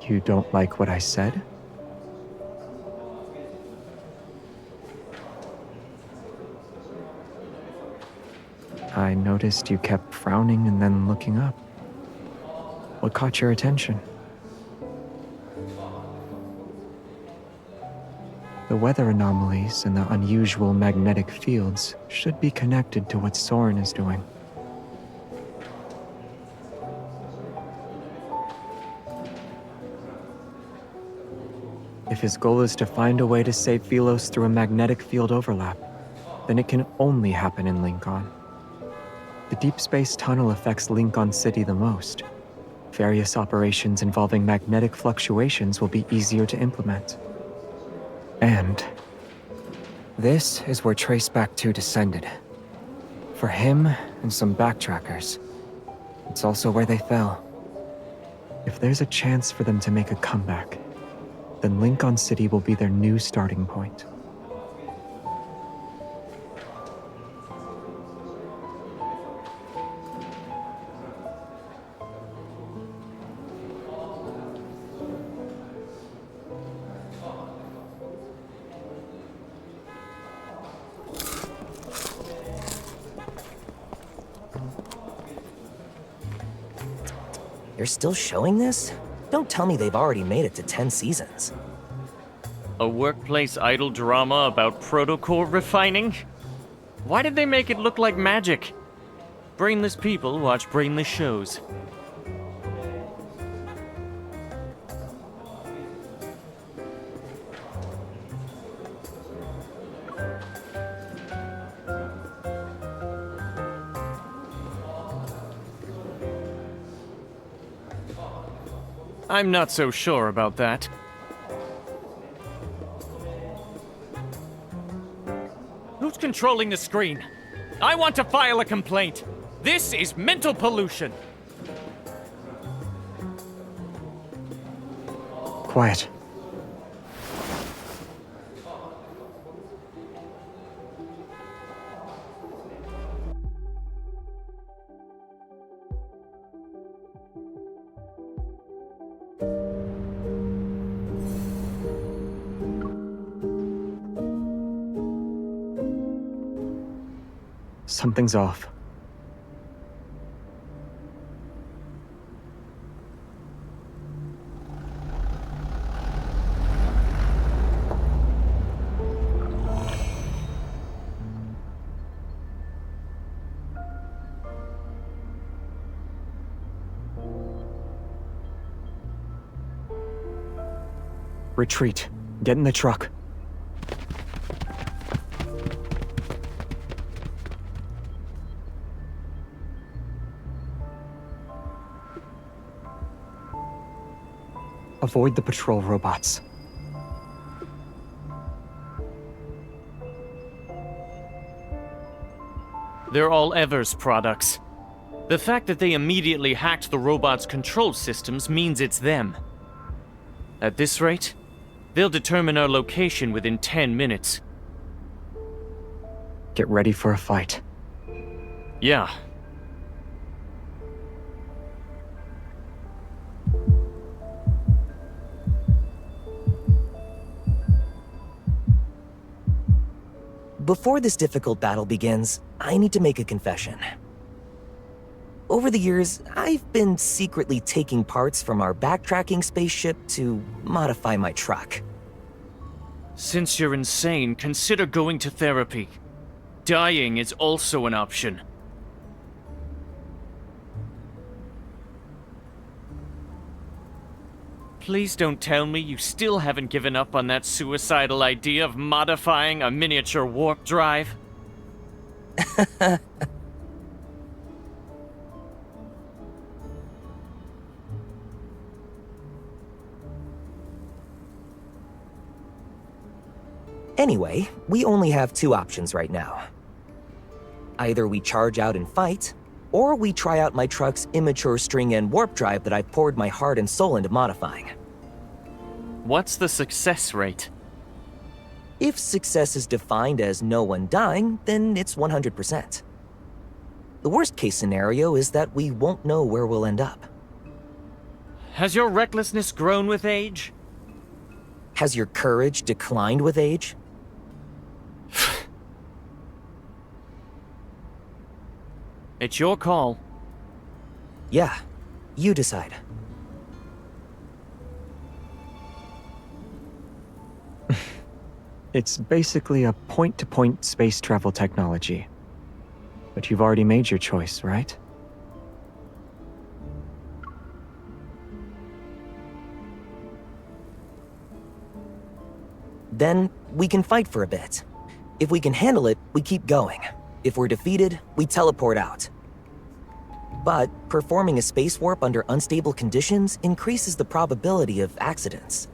S13: You don't like what I said? I noticed you kept frowning and then looking up. What caught your attention? The weather anomalies and the unusual magnetic fields should be connected to what Soren is doing. If his goal is to find a way to save Velos through a magnetic field overlap, then it can only happen in Lincoln. The deep space tunnel affects Lincoln City the most. Various operations involving magnetic fluctuations will be easier to implement. And this is where Traceback 2 descended. For him and some backtrackers, it's also where they fell. If there's a chance for them to make a comeback, then Lincoln City will be their new starting point.
S16: They're still showing this? Don't tell me they've already made it to 10 seasons.
S7: A workplace idol drama about protocol refining? Why did they make it look like magic? Brainless people watch brainless shows. I'm not so sure about that. Who's controlling the screen? I want to file a complaint. This is mental pollution.
S13: Quiet. Something's off. Retreat. Get in the truck. Avoid the patrol robots.
S7: They're all Evers products. The fact that they immediately hacked the robots' control systems means it's them. At this rate, they'll determine our location within 10 minutes.
S13: Get ready for a fight.
S7: Yeah.
S16: Before this difficult battle begins, I need to make a confession. Over the years, I've been secretly taking parts from our backtracking spaceship to modify my truck.
S7: Since you're insane, consider going to therapy. Dying is also an option. Please don't tell me you still haven't given up on that suicidal idea of modifying a miniature warp drive?
S16: Anyway, we only have two options right now. Either we charge out and fight, or we try out my truck's immature string and warp drive that I poured my heart and soul into modifying.
S7: What's the success rate?
S16: If success is defined as no one dying, then it's 100%. The worst case scenario is that we won't know where we'll end up.
S7: Has your recklessness grown with age?
S16: Has your courage declined with age?
S7: It's your call.
S16: Yeah, you decide.
S13: It's basically a point-to-point space travel technology. But you've already made your choice, right?
S16: Then we can fight for a bit. If we can handle it, we keep going. If we're defeated, we teleport out. But performing a space warp under unstable conditions increases the probability of accidents.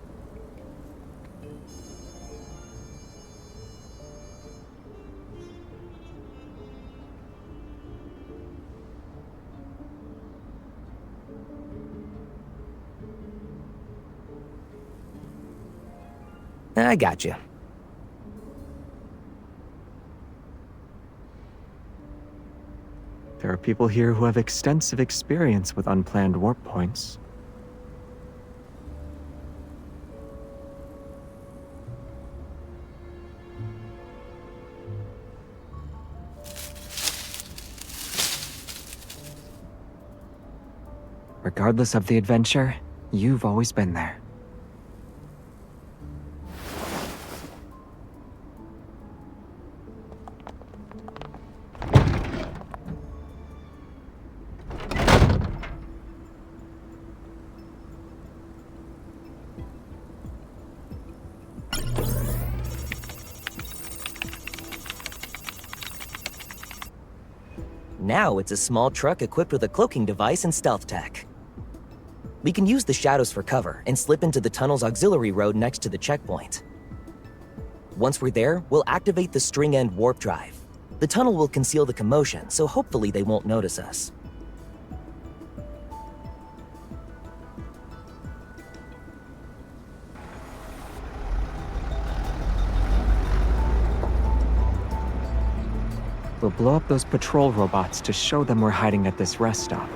S16: I got you.
S13: There are people here who have extensive experience with unplanned warp points. Regardless of the adventure, you've always been there.
S16: Now it's a small truck equipped with a cloaking device and stealth tech. We can use the shadows for cover and slip into the tunnel's auxiliary road next to the checkpoint. Once we're there, we'll activate the string-end warp drive. The tunnel will conceal the commotion, so hopefully they won't notice us.
S13: We'll blow up those patrol robots to show them we're hiding at this rest stop.